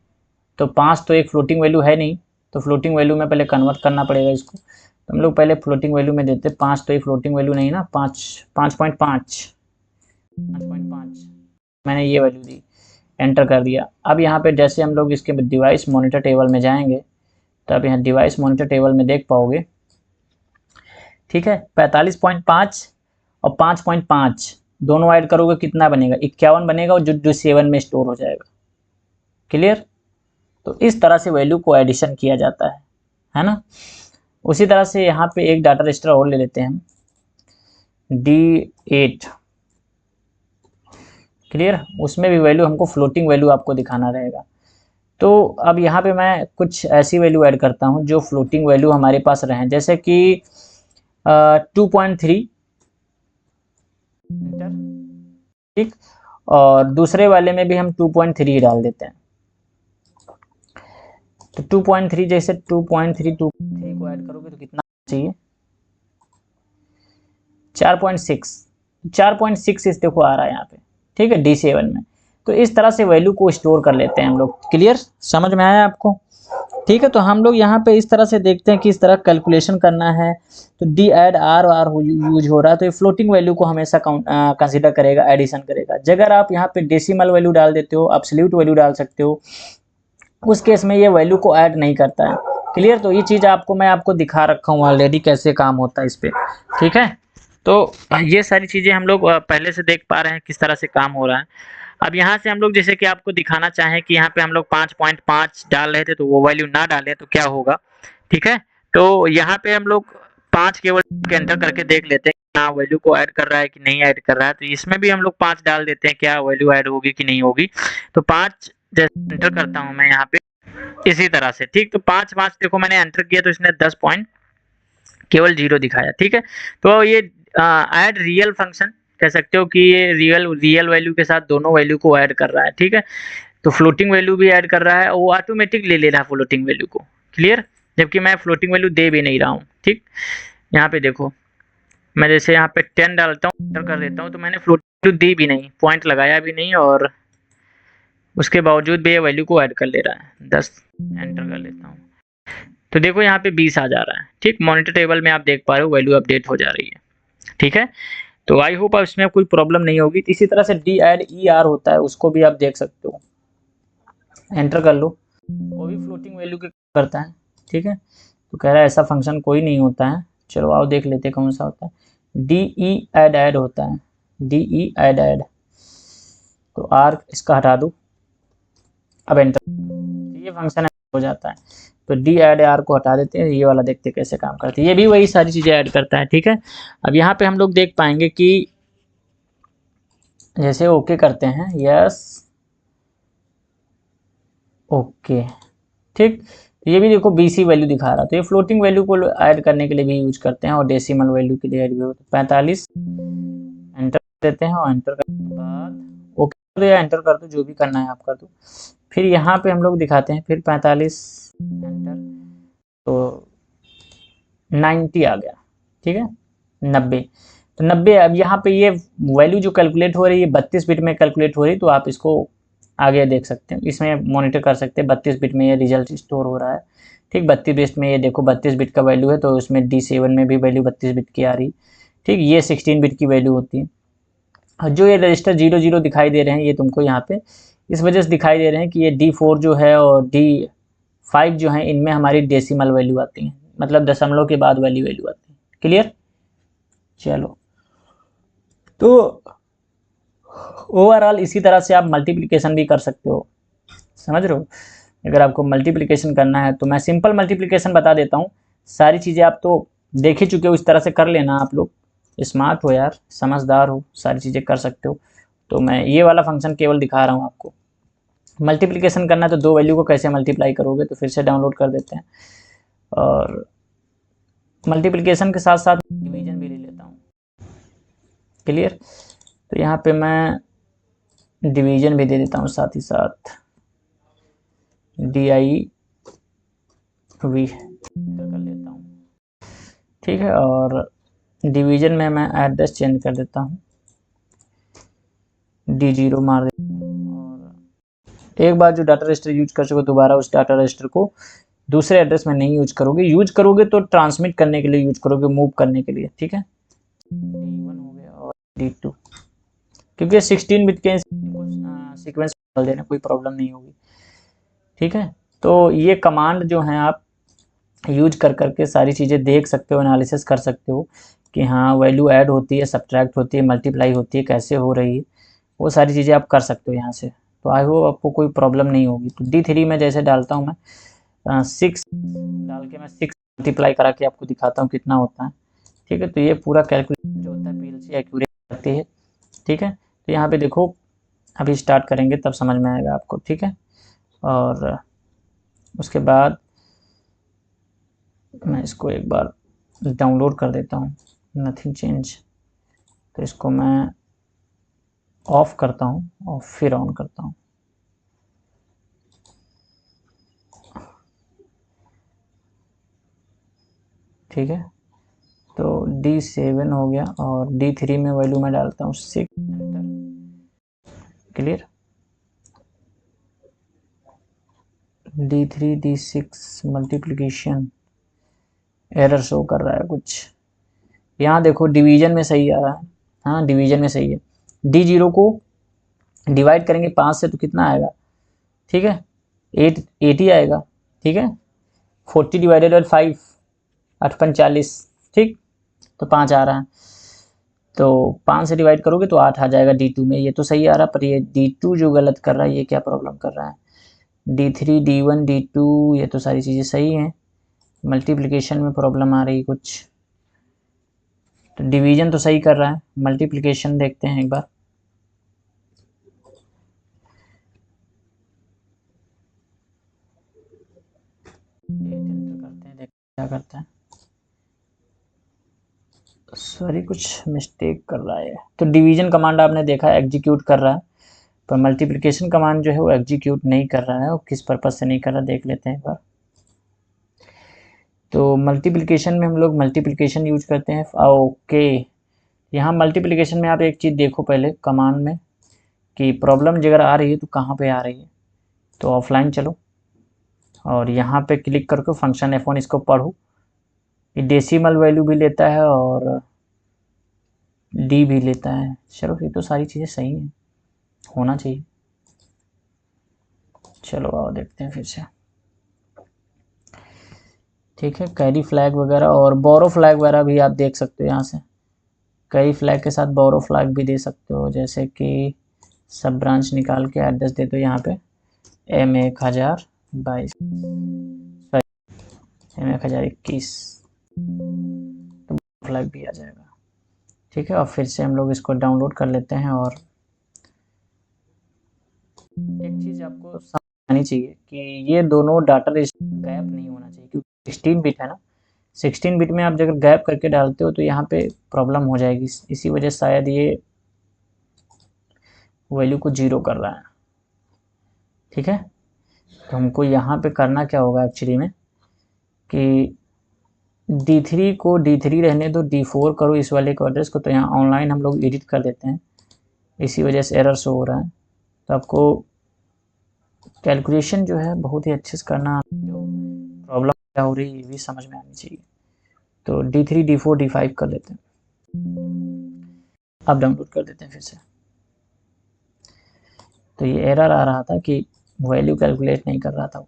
तो 5 तो एक फ्लोटिंग वैल्यू है नहीं, तो फ्लोटिंग वैल्यू में पहले कन्वर्ट करना पड़ेगा इसको। तो हम लोग पहले फ्लोटिंग वैल्यू में देते हैं। 5 तो एक फ्लोटिंग वैल्यू नहीं ना, 5.5 मैंने ये वैल्यू दी, एंटर कर दिया। अब यहाँ पे जैसे हम लोग इसके डिवाइस मॉनिटर टेबल में जाएंगे, तो अब यहाँ डिवाइस मॉनिटर टेबल में देख पाओगे, ठीक है। 45.5 और 5.5 दोनों ऐड करोगे कितना बनेगा, 51 बनेगा, और जो 7 में स्टोर हो जाएगा। क्लियर। तो इस तरह से वैल्यू को एडिशन किया जाता है ना। उसी तरह से यहाँ पे एक डाटा रजिस्टर और ले लेते हैं हम, D8। क्लियर। उसमें भी वैल्यू हमको फ्लोटिंग वैल्यू आपको दिखाना रहेगा। तो अब यहाँ पे मैं कुछ ऐसी वैल्यू ऐड करता हूँ जो फ्लोटिंग वैल्यू हमारे पास रहें, जैसे कि 2.3, ठीक। और दूसरे वाले में भी हम 2.3 डाल देते हैं। तो 2.3 जैसे 2.3 को ऐड करोगे तो कितना चाहिए, 4.6 इस देखो आ रहा है यहाँ पे, ठीक है, D7 में। तो इस तरह से वैल्यू को स्टोर कर लेते हैं हम लोग। क्लियर, समझ में आया आपको, ठीक है। तो हम लोग यहाँ पे इस तरह से देखते हैं कि इस तरह कैलकुलेशन करना है। तो डी ऐड आर यूज हो रहा है, तो ये फ्लोटिंग वैल्यू को हमेशा कंसीडर करेगा, एडिशन करेगा। अगर आप यहाँ पे डेसिमल वैल्यू डाल देते हो, एब्सोल्यूट वैल्यू डाल सकते हो, उस केस में ये वैल्यू को ऐड नहीं करता है। क्लियर। तो ये चीज़ मैं आपको दिखा रखा हूँ ऑलरेडी कैसे काम होता है इस पर, ठीक है। तो ये सारी चीज़ें हम लोग पहले से देख पा रहे हैं किस तरह से काम हो रहा है। अब यहाँ से हम लोग जैसे कि आपको दिखाना चाहें कि यहाँ पे हम लोग 5.5 डाल रहे थे, तो वो वैल्यू ना डालें तो क्या होगा, ठीक है। तो यहाँ पे हम लोग 5 केवल एंटर करके देख लेते हैं क्या वैल्यू को ऐड कर रहा है कि नहीं ऐड कर रहा है। तो इसमें भी हम लोग 5 डाल देते हैं, क्या वैल्यू ऐड होगी कि नहीं होगी। तो 5 जैसे एंटर करता हूँ मैं यहाँ पे इसी तरह से, ठीक। तो 5 देखो मैंने एंटर किया तो इसने 10 पॉइंट केवल 0 दिखाया, ठीक है। तो ये ऐड रियल फंक्शन कह सकते हो कि ये रियल वैल्यू के साथ दोनों वैल्यू को ऐड कर रहा है, ठीक है। तो फ्लोटिंग वैल्यू भी ऐड कर रहा है, वो ऑटोमेटिक ले रहा है फ्लोटिंग वैल्यू को। क्लियर। जबकि मैं फ्लोटिंग वैल्यू दे भी नहीं रहा हूँ, ठीक। यहाँ पे देखो मैं जैसे यहाँ पे 10 डालता हूँ, एंटर कर देता हूँ, तो मैंने फ्लोटिंग वैल्यू दी भी नहीं, पॉइंट लगाया भी नहीं, और उसके बावजूद भी ये वैल्यू को ऐड कर ले रहा है। 10 एंटर कर लेता हूँ, तो देखो यहाँ पे 20 आ जा रहा है, ठीक। मॉनिटर टेबल में आप देख पा रहे हो वैल्यू अपडेट हो जा रही है, ठीक है। तो आई होप अब इसमें कोई प्रॉब्लम नहीं होगी। इसी तरह से डी ऐड ई आर होता है, उसको भी आप देख सकते हो, एंटर कर लो, वो भी फ्लोटिंग वैल्यू के करता है, ठीक है। तो कह रहा है ऐसा फंक्शन कोई नहीं होता है, चलो आओ देख लेते हैं कौन सा होता है। डी ई ऐड होता है, डी ई ऐड, तो आर इसका हटा दो, अब एंटर, ये फंक्शन हो जाता है। तो डी ऐड आर को हटा देते हैं, ये वाला देखते हैं कैसे काम करते हैं। ये भी वही सारी चीज़ें ऐड करता है, ठीक है। अब यहाँ पे हम लोग देख पाएंगे कि जैसे ओके करते हैं, यस ओके, ठीक। तो ये भी देखो BC वैल्यू दिखा रहा है, तो ये फ्लोटिंग वैल्यू को ऐड करने के लिए भी यूज करते हैं, और डेसिमल वैल्यू के लिए ऐड भी होता है। 45 एंटर देते हैं, और एंटर करने के बाद ओके कर दो या एंटर कर दो, जो भी करना है आप कर दो। फिर यहाँ पे हम लोग दिखाते हैं, फिर 45 एंटर, तो 90 आ गया, ठीक है, 90। तो 90 अब यहाँ पे ये वैल्यू जो कैलकुलेट हो रही है 32 बिट में कैलकुलेट हो रही है, तो आप इसको आगे देख सकते हैं, इसमें मॉनिटर कर सकते हैं। 32 बिट में ये रिजल्ट स्टोर हो रहा है, ठीक। 32 बिट में ये देखो 32 बिट का वैल्यू है, तो उसमें D7 में भी वैल्यू 32 बिट की आ रही, ठीक। ये 16 बिट की वैल्यू होती है। और जो ये रजिस्टर 00 दिखाई दे रहे हैं, ये तुमको यहाँ पे इस वजह से दिखाई दे रहे हैं कि ये D4 जो है और D5 जो है, इनमें हमारी डेसिमल वैल्यू आती है, मतलब दशमलव के बाद वाली वैल्यू आती है। क्लियर। चलो, तो ओवरऑल इसी तरह से आप मल्टीप्लिकेशन भी कर सकते हो, समझ रहे हो। अगर आपको मल्टीप्लिकेशन करना है तो मैं सिंपल मल्टीप्लिकेशन बता देता हूँ, सारी चीज़ें आप तो देख ही चुके हो, इस तरह से कर लेना आप लोग, स्मार्ट हो यार, समझदार हो, सारी चीज़ें कर सकते हो। तो मैं ये वाला फंक्शन केवल दिखा रहा हूँ आपको। मल्टीप्लिकेशन करना है तो दो वैल्यू को कैसे मल्टीप्लाई करोगे, तो फिर से डाउनलोड कर देते हैं। और मल्टीप्लिकेशन के साथ साथ डिवीजन भी ले लेता हूँ। क्लियर। तो यहाँ पे मैं डिवीजन भी दे देता हूँ साथ ही साथ, DIV कर लेता हूँ। ठीक है, और डिवीजन में मैं एड्रेस चेंज कर देता हूँ, D0 मार देता हूँ। और एक बार जो डाटा रजिस्टर यूज कर सको, दोबारा उस डाटा रजिस्टर को दूसरे एड्रेस में नहीं यूज करोगे तो ट्रांसमिट करने के लिए यूज करोगे, मूव करने के लिए। ठीक है, D1 हो गया और D2, क्योंकि 16 बिट के सीक्वेंस डाल देना, कोई प्रॉब्लम नहीं होगी। ठीक है, तो ये कमांड जो है आप यूज कर करके सारी चीज़ें देख सकते हो, एनालिसिस कर सकते हो कि हाँ वैल्यू ऐड होती है, सब्ट्रैक्ट होती है, मल्टीप्लाई होती है, कैसे हो रही है, वो सारी चीज़ें आप कर सकते हो यहाँ से। तो आई होप आपको कोई प्रॉब्लम नहीं होगी। तो D3 में जैसे डालता हूँ मैं 6 डाल के मैं 6 मल्टीप्लाई करा के आपको दिखाता हूँ कितना होता है। ठीक है, तो ये पूरा कैलकुलेशन जो होता है PLC एक्यूरेट करती है। ठीक है, तो यहाँ पे देखो, अभी स्टार्ट करेंगे तब समझ में आएगा आपको। ठीक है, और उसके बाद मैं इसको एक बार डाउनलोड कर देता हूँ, नथिंग चेंज। तो इसको मैं ऑफ करता हूँ और फिर ऑन करता हूँ। ठीक है, तो D7 हो गया और D3 में वैल्यू मैं डालता हूँ 6। Clear. D3 D6 multiplication error show कर रहा है कुछ। यहाँ देखो डिवीजन में सही आ रहा है, हाँ डिवीजन में सही है। D0 को डिवाइड करेंगे 5 से तो कितना आएगा, ठीक है 80 आएगा। ठीक है, 40 डिवाइडेड बाई 5 8×5 = 40। ठीक, तो 5 आ रहा है, तो 5 से डिवाइड करोगे तो 8 आ जाएगा D2 में। ये तो सही आ रहा, पर ये D2 जो गलत कर रहा है, ये क्या प्रॉब्लम कर रहा है। D3 D1 D2 ये तो सारी चीज़ें सही हैं, मल्टीप्लिकेशन में प्रॉब्लम आ रही कुछ। तो डिवीजन तो सही कर रहा है, मल्टीप्लिकेशन देखते हैं एक बार। करते हैं, देखते क्या करता है। सॉरी, कुछ मिस्टेक कर रहा है। तो डिवीजन कमांड आपने देखा एग्जीक्यूट कर रहा है, पर मल्टीप्लिकेशन कमांड जो है वो एग्जीक्यूट नहीं कर रहा है। और किस पर्पज़ से नहीं कर रहा देख लेते हैं एक बार। तो मल्टीप्लिकेशन में हम लोग मल्टीप्लिकेशन यूज करते हैं। ओके, यहाँ मल्टीप्लिकेशन में आप एक चीज़ देखो पहले कमांड में कि प्रॉब्लम अगर आ रही है तो कहाँ पे आ रही है। तो ऑफलाइन चलो और यहाँ पे क्लिक करके फंक्शन F1 इसको पढ़ो। ये डेसिमल वैल्यू भी लेता है और डी भी लेता है। चलो ये तो सारी चीज़ें सही हैं, होना चाहिए। चलो आओ देखते हैं फिर से। ठीक है, कैरी फ्लैग वगैरह और बोरो फ्लैग वगैरह भी आप देख सकते हो यहाँ से। कई फ्लैग के साथ बोरो फ्लैग भी दे सकते हो, जैसे कि सब ब्रांच निकाल के एड्रेस दे दो यहाँ पे M1022 M1021, तो फ्लैग भी आ जाएगा। ठीक है, और फिर से हम लोग इसको डाउनलोड कर लेते हैं। और एक चीज़ आपको समझनी चाहिए कि ये दोनों डाटा गैप नहीं होना चाहिए, क्योंकि 16 बिट है ना। 16 बिट में आप अगर गैप करके डालते हो तो यहाँ पे प्रॉब्लम हो जाएगी। इसी वजह से शायद ये वैल्यू को 0 कर रहा है। ठीक है, तो हमको यहाँ पे करना क्या होगा एक्चुअली में कि D3 को D3 रहने दो, D4 करो इस वाले को एड्रेस को। तो यहाँ ऑनलाइन हम लोग एडिट कर देते हैं, इसी वजह से एरर शो हो रहा है। तो आपको कैलकुलेशन जो है बहुत ही अच्छे से करना, जो प्रॉब्लम क्या हो रही है ये भी समझ में आनी चाहिए। तो D3 D4 D5 कर लेते हैं, अब डाउनलोड कर देते हैं फिर से। तो ये एरर आ रहा था कि वैल्यू कैलकुलेट नहीं कर रहा था, वो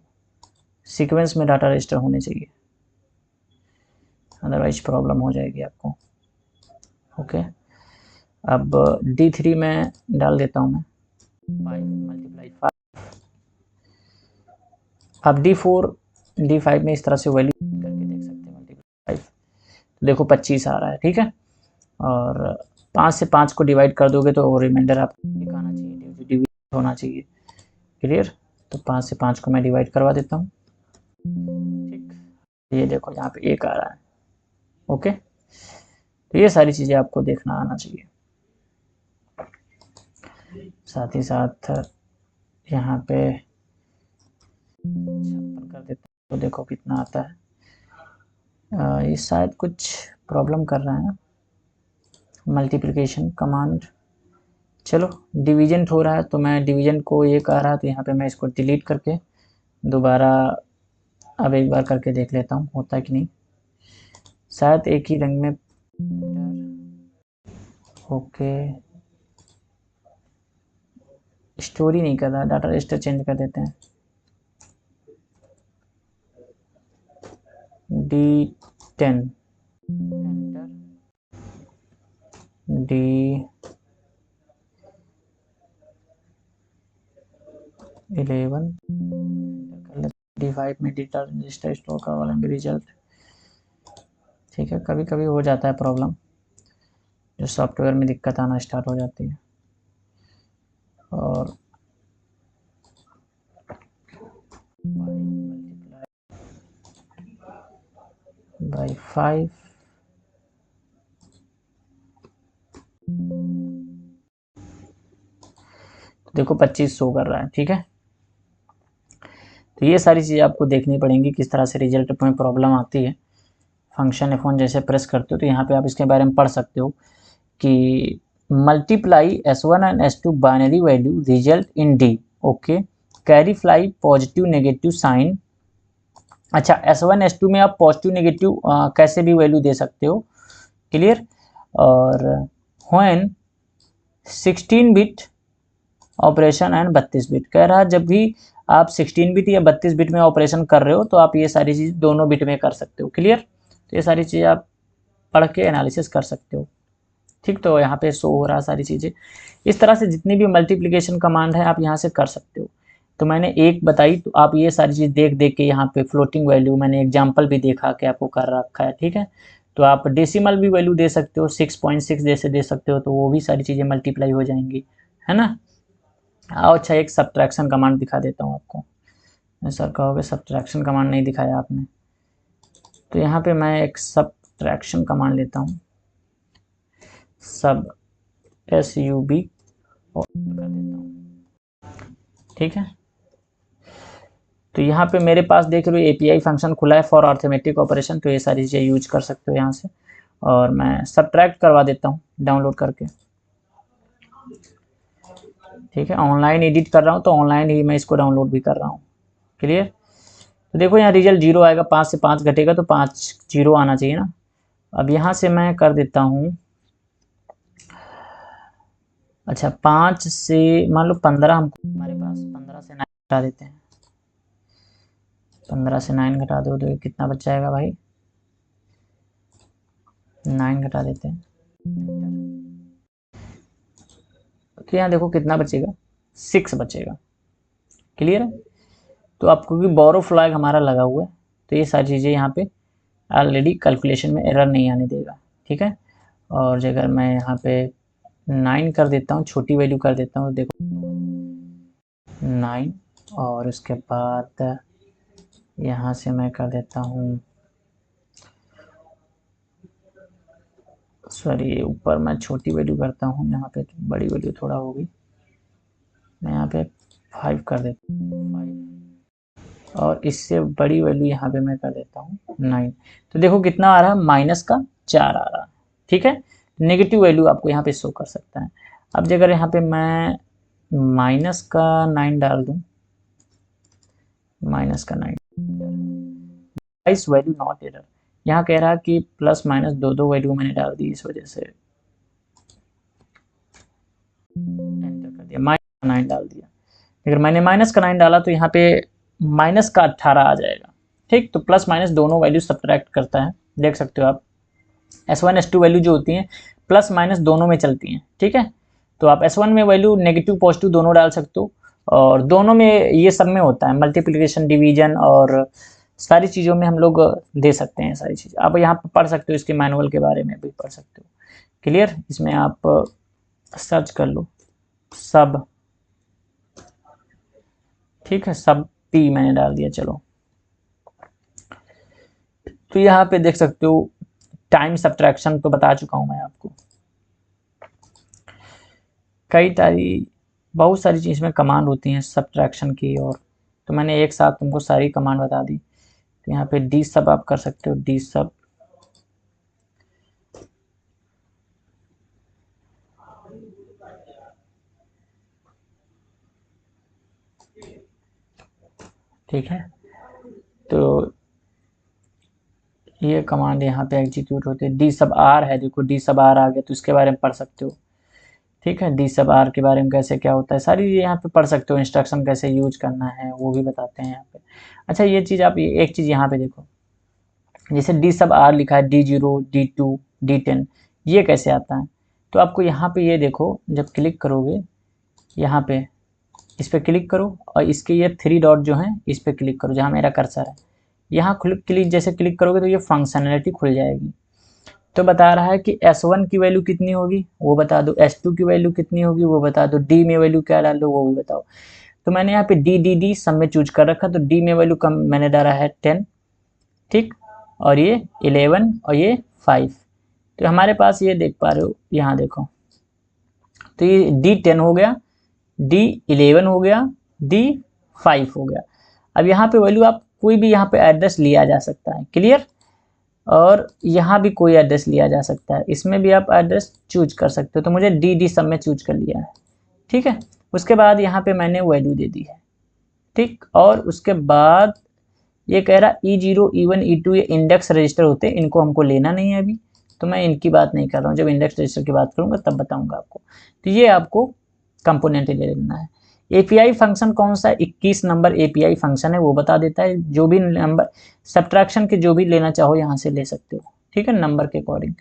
सीक्वेंस में डाटा रजिस्टर होने चाहिए, अदरवाइज प्रॉब्लम हो जाएगी आपको। ओके, अब D3 में डाल देता हूँ मैं 5 × 5। अब D5 में इस तरह से वैल्यू करके देख सकते हैं, मल्टीप्लाई 5 तो देखो 25 आ रहा है। ठीक है, और 5 से 5 को डिवाइड कर दोगे तो रिमाइंडर आपको एक आना चाहिए, डिवीजन होना चाहिए। क्लियर? तो 5 से 5 को मैं डिवाइड करवा देता हूँ। ठीक, ये देखो यहाँ पे 1 आ रहा है। ओके, तो ये सारी चीज़ें आपको देखना आना चाहिए। साथ ही साथ यहाँ पे 56 कर देते हैं तो देखो कितना आता है। ये शायद कुछ प्रॉब्लम कर रहा है ना, मल्टीप्लिकेशन कमांड। चलो डिवीजन हो रहा है तो मैं डिवीजन को ये कह रहा तो यहाँ पे मैं इसको डिलीट करके दोबारा अब एक बार करके देख लेता हूँ होता है कि नहीं। शायद एक ही रंग में। ओके, स्टोरी नहीं कर रहा, डाटा रजिस्टर चेंज कर देते हैं। D10 एंटर, D11 D5 में डेटा रजिस्टर स्टोर करवा लेंगे रिजल्ट। ठीक है, कभी कभी हो जाता है प्रॉब्लम, जो सॉफ्टवेयर में दिक्कत आना स्टार्ट हो जाती है। और बाई 5 देखो 25 शो कर रहा है। ठीक है, तो ये सारी चीज़ें आपको देखनी पड़ेंगी किस तरह से रिजल्ट में प्रॉब्लम आती है। फंक्शन F1 जैसे प्रेस करते हो तो यहाँ पे आप इसके बारे में पढ़ सकते हो कि multiply S1 and S2 binary value result in D। Okay, carry fly positive negative sign. अच्छा, S1 S2 में आप पॉजिटिव नेगेटिव कैसे भी वैल्यू दे सकते हो। क्लियर? और when 16 bit operation and 32 bit कह रहा है जब भी आप 16 बिट या 32 बिट में ऑपरेशन कर रहे हो तो आप ये सारी चीज़ दोनों बिट में कर सकते हो। क्लियर? तो ये सारी चीज़ें आप पढ़ के एनालिसिस कर सकते हो। ठीक, तो यहाँ पे शो हो रहा है सारी चीज़ें। इस तरह से जितनी भी मल्टीप्लिकेशन कमांड है आप यहाँ से कर सकते हो। तो मैंने एक बताई तो आप ये सारी चीज़ देख देख के यहाँ पे फ्लोटिंग वैल्यू मैंने एग्जाम्पल भी देखा कि आपको कर रखा है। ठीक है, तो आप डेसिमल भी वैल्यू दे सकते हो, 6.6 जैसे दे सकते हो, तो वो भी सारी चीज़ें मल्टीप्लाई हो जाएंगी, है ना। अच्छा, एक सब्ट्रैक्शन कमांड दिखा देता हूँ आपको। सर कहोगे सब्ट्रैक्शन कमांड नहीं दिखाया आपने, तो यहाँ पे मैं एक सब्ट्रैक्शन कमांड लेता हूँ, सब SUB और कर देता हूँ। ठीक है, तो यहाँ पे मेरे पास देख रहे हो API फंक्शन खुला है फॉर अर्थमेटिक ऑपरेशन, तो ये सारी चीज़ें यूज कर सकते हो यहाँ से। और मैं सब्ट्रैक्ट करवा देता हूँ डाउनलोड करके। ठीक है, ऑनलाइन एडिट कर रहा हूँ तो ऑनलाइन ही मैं इसको डाउनलोड भी कर रहा हूँ। क्लियर? तो देखो यहाँ रिजल्ट 0 आएगा, 5 से 5 घटेगा तो 5 0 आना चाहिए ना। अब यहाँ से मैं कर देता हूँ, अच्छा 5 से मान लो 15 हमको हमारे पास, 15 से 9 घटा देते हैं। 15 से 9 घटा दो तो कितना बच जाएगा भाई, 9 घटा देते हैं। तो यहाँ देखो कितना बचेगा, 6 बचेगा। क्लियर है? तो आपको भी बोरो फ्लैग हमारा लगा हुआ है तो ये सारी चीज़ें यहाँ पे ऑलरेडी कैलकुलेशन में एरर नहीं आने देगा। ठीक है, और अगर मैं यहाँ पे 9 कर देता हूँ, छोटी वैल्यू कर देता हूँ, देखो 9, और उसके बाद यहाँ से मैं कर देता हूँ, सॉरी ऊपर मैं छोटी वैल्यू करता हूँ, यहाँ पे तो बड़ी वैल्यू थोड़ा होगी, मैं यहाँ पे 5 कर देता हूँ, 5, और इससे बड़ी वैल्यू यहाँ पे मैं कर देता हूँ 9। तो देखो कितना आ रहा है, -4 आ रहा है। ठीक है, नेगेटिव वैल्यू आपको यहाँ पे शो कर सकता है। अब अगर यहाँ पे मैं -9 डाल दूँ, -9 इस वैल्यू नॉट एरर, यहाँ कह रहा है कि प्लस माइनस दो वैल्यू मैंने डाल दी, इस वजह से एंटर कर दिया, -9 डाल दिया। अगर मैंने -9 डाला तो यहाँ पे -18 आ जाएगा। ठीक, तो प्लस माइनस दोनों वैल्यू सब्ट्रैक्ट करता है, देख सकते हो आप। S1 S2 वैल्यू जो होती हैं प्लस माइनस दोनों में चलती हैं। ठीक है, तो आप S1 में वैल्यू नेगेटिव पॉजिटिव दोनों डाल सकते हो, और दोनों में ये सब में होता है, मल्टीप्लिकेशन डिवीजन और सारी चीज़ों में हम लोग दे सकते हैं सारी चीज़। आप यहाँ पर पढ़ सकते हो, इसके मैनुअल के बारे में भी पढ़ सकते हो। क्लियर। इसमें आप सर्च कर लो सब, ठीक है, सब पी मैंने डाल दिया। चलो, तो यहाँ पे देख सकते हो टाइम सब्ट्रैक्शन तो बता चुका हूँ मैं आपको। बहुत सारी चीज़ में कमांड होती हैं सब्ट्रैक्शन की, और तो मैंने एक साथ तुमको सारी कमांड बता दी। तो यहाँ पे डी सब आप कर सकते हो, डी सब, ठीक है। तो ये कमांड यहाँ पे एग्जीक्यूट होती है। डी सब आर है, देखो डी सब आर आ गया, तो इसके बारे में पढ़ सकते हो, ठीक है। डी सब आर के बारे में कैसे क्या होता है सारी यहाँ पे पढ़ सकते हो। इंस्ट्रक्शन कैसे यूज करना है वो भी बताते हैं यहाँ पे। अच्छा, ये चीज़ आप एक चीज़ यहाँ पे देखो, जैसे डी सब आर लिखा है, D0 D2 D10, ये कैसे आता है। तो आपको यहाँ पे ये देखो, जब क्लिक करोगे यहाँ पे, इस पर क्लिक करो और इसके ये 3 डॉट जो हैं इस पर क्लिक करो, जहाँ मेरा कर्सर है। यहाँ क्लिक जैसे क्लिक करोगे तो ये फंक्शनैलिटी खुल जाएगी। तो बता रहा है कि S1 की वैल्यू कितनी होगी वो बता दो, S2 की वैल्यू कितनी होगी वो बता दो, D में वैल्यू क्या डालो वो भी बताओ। तो मैंने यहाँ पे D सब में चूज कर रखा, तो D में वैल्यू कम मैंने डाला है 10, ठीक, और ये 11 और ये 5। तो हमारे पास ये देख पा रहे हो, यहाँ देखो, तो ये D10 हो गया, D11 हो गया, D5 हो गया। अब यहाँ पे वैल्यू आप कोई भी यहाँ पे एड्रेस लिया जा सकता है, क्लियर। और यहाँ भी कोई एड्रेस लिया जा सकता है, इसमें भी आप एड्रेस चूज कर सकते हो। तो मुझे डी सब में चूज कर लिया है, ठीक है। उसके बाद यहाँ पे मैंने वैल्यू दे दी है, ठीक। और उसके बाद ये कह रहा E0 E1 E2 ये इंडेक्स रजिस्टर होते हैं, इनको हमको लेना नहीं है अभी, तो मैं इनकी बात नहीं कर रहा हूँ। जब इंडेक्स रजिस्टर की बात करूँगा तब बताऊँगा आपको। तो ये आपको कंपोनेंट ले लेना है। एपीआई फंक्शन कौन सा है, 21 नंबर एपीआई फंक्शन है, वो बता देता है जो भी नंबर सब्ट्रैक्शन के जो भी लेना चाहो यहाँ से ले सकते हो, ठीक है, नंबर के अकॉर्डिंग।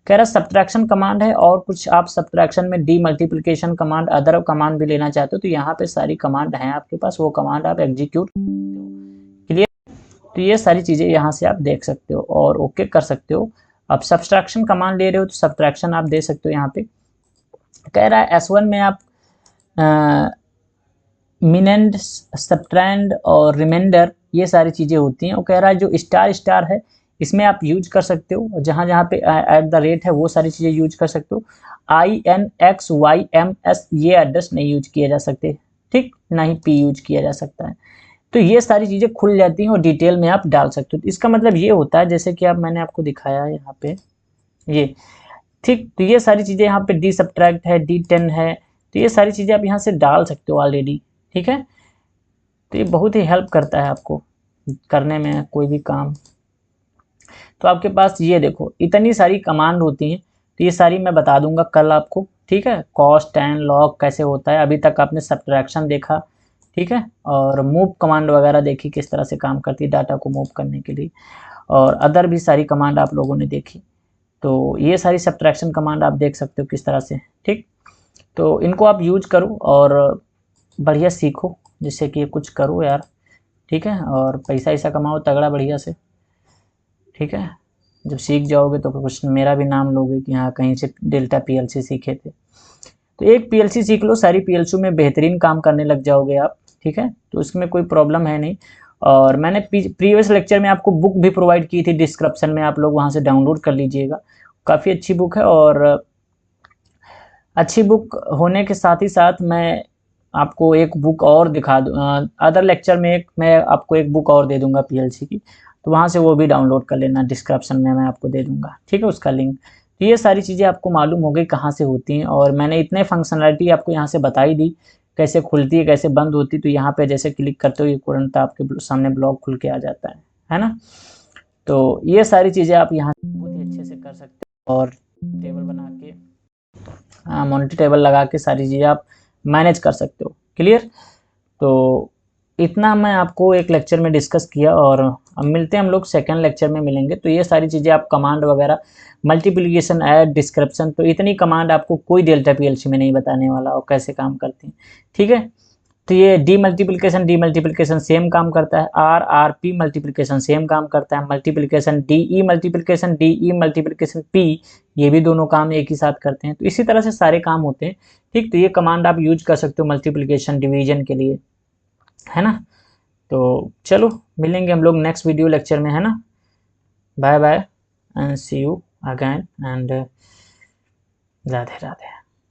कह रहा सब्ट्रैक्शन कमांड है, और कुछ आप सब्ट्रैक्शन में D multiplication command, other command भी लेना चाहते हो तो यहाँ पे सारी कमांड हैं आपके पास, वो कमांड आप एग्जीक्यूट, क्लियर। तो ये सारी चीज़ें यहाँ से आप देख सकते हो और ओके कर सकते हो। अब सब्ट्रैक्शन कमांड ले रहे हो तो सब्ट्रैक्शन आप दे सकते हो। यहाँ पे कह रहा है S1 में आप मिनेंड, सब्ट्रैंड और रिमाइंडर ये सारी चीज़ें होती हैं। वो कह रहा है जो स्टार स्टार है इसमें आप यूज कर सकते हो, जहाँ जहाँ पे @ है वो सारी चीज़ें यूज कर सकते हो। INXYMS ये एड्रेस नहीं यूज किए जा सकते, ठीक, ना ही P यूज किया जा सकता है। तो ये सारी चीज़ें खुल जाती हैं और डिटेल में आप डाल सकते हो। तो इसका मतलब ये होता है, जैसे कि अब मैंने आपको दिखाया है यहाँ पे ये, ठीक। तो ये सारी चीज़ें यहाँ पे डी सब्ट्रैक्ट है, D10 है, तो ये सारी चीज़ें आप यहाँ से डाल सकते हो ऑलरेडी, ठीक है। तो ये बहुत ही हेल्प करता है आपको करने में कोई भी काम। तो आपके पास ये देखो इतनी सारी कमांड होती हैं, तो ये सारी मैं बता दूंगा कल आपको, ठीक है। कॉस्ट एंड लॉग कैसे होता है, अभी तक आपने सब्ट्रैक्शन देखा, ठीक है, और मूव कमांड वगैरह देखी किस तरह से काम करती है डाटा को मूव करने के लिए, और अदर भी सारी कमांड आप लोगों ने देखी। तो ये सारी सब्ट्रैक्शन कमांड आप देख सकते हो किस तरह से, ठीक। तो इनको आप यूज करो और बढ़िया सीखो, जिससे कि कुछ करो यार, ठीक है, और पैसा ऐसा कमाओ तगड़ा बढ़िया से, ठीक है। जब सीख जाओगे तो कुछ मेरा भी नाम लोगे कि हाँ कहीं से डेल्टा पीएलसी सीखे थे। तो एक पीएलसी सीख लो, सारी पीएलसी में बेहतरीन काम करने लग जाओगे आप, ठीक है। तो इसमें कोई प्रॉब्लम है नहीं। और मैंने प्रीवियस लेक्चर में आपको बुक भी प्रोवाइड की थी डिस्क्रिप्शन में, आप लोग वहाँ से डाउनलोड कर लीजिएगा। काफ़ी अच्छी बुक है, और अच्छी बुक होने के साथ ही साथ मैं आपको एक बुक और दिखा दूँ, अदर लेक्चर में मैं आपको एक बुक और दे दूंगा पीएलसी की, तो वहाँ से वो भी डाउनलोड कर लेना, डिस्क्रिप्शन में मैं आपको दे दूंगा, ठीक है, उसका लिंक। तो ये सारी चीज़ें आपको मालूम हो गई कहाँ से होती हैं, और मैंने इतने फंक्शनलिटी आपको यहाँ से बताई दी, कैसे खुलती है कैसे बंद होती। तो यहाँ पे जैसे क्लिक करते हो ये तुरंत आपके सामने ब्लॉग खुल के आ जाता है ना। तो ये सारी चीज़ें आप यहाँ बहुत ही अच्छे से कर सकते हो, और टेबल बना के मॉनिटर टेबल लगा के सारी चीज़ें आप मैनेज कर सकते हो, क्लियर। तो इतना मैं आपको एक लेक्चर में डिस्कस किया, और अब मिलते हैं हम लोग सेकंड लेक्चर में मिलेंगे। तो ये सारी चीज़ें आप कमांड वगैरह, मल्टीप्लिकेशन, ऐड, डिस्क्रिप्शन, तो इतनी कमांड आपको कोई डेल्टा पीएलसी में नहीं बताने वाला और कैसे काम करती हैं, ठीक है। तो ये डी मल्टीप्लिकेशन सेम काम करता है, RRP मल्टीप्लिकेशन सेम काम करता है, मल्टीप्लिकेशन DE मल्टीप्लिकेशन पी ये भी दोनों काम एक ही साथ करते हैं। तो इसी तरह से सारे काम होते हैं, ठीक। तो ये कमांड आप यूज कर सकते हो मल्टीप्लिकेशन डिवीजन के लिए, है ना। तो चलो मिलेंगे हम लोग नेक्स्ट वीडियो लेक्चर में, है ना। Bye bye and see you again and Radhe Radhe.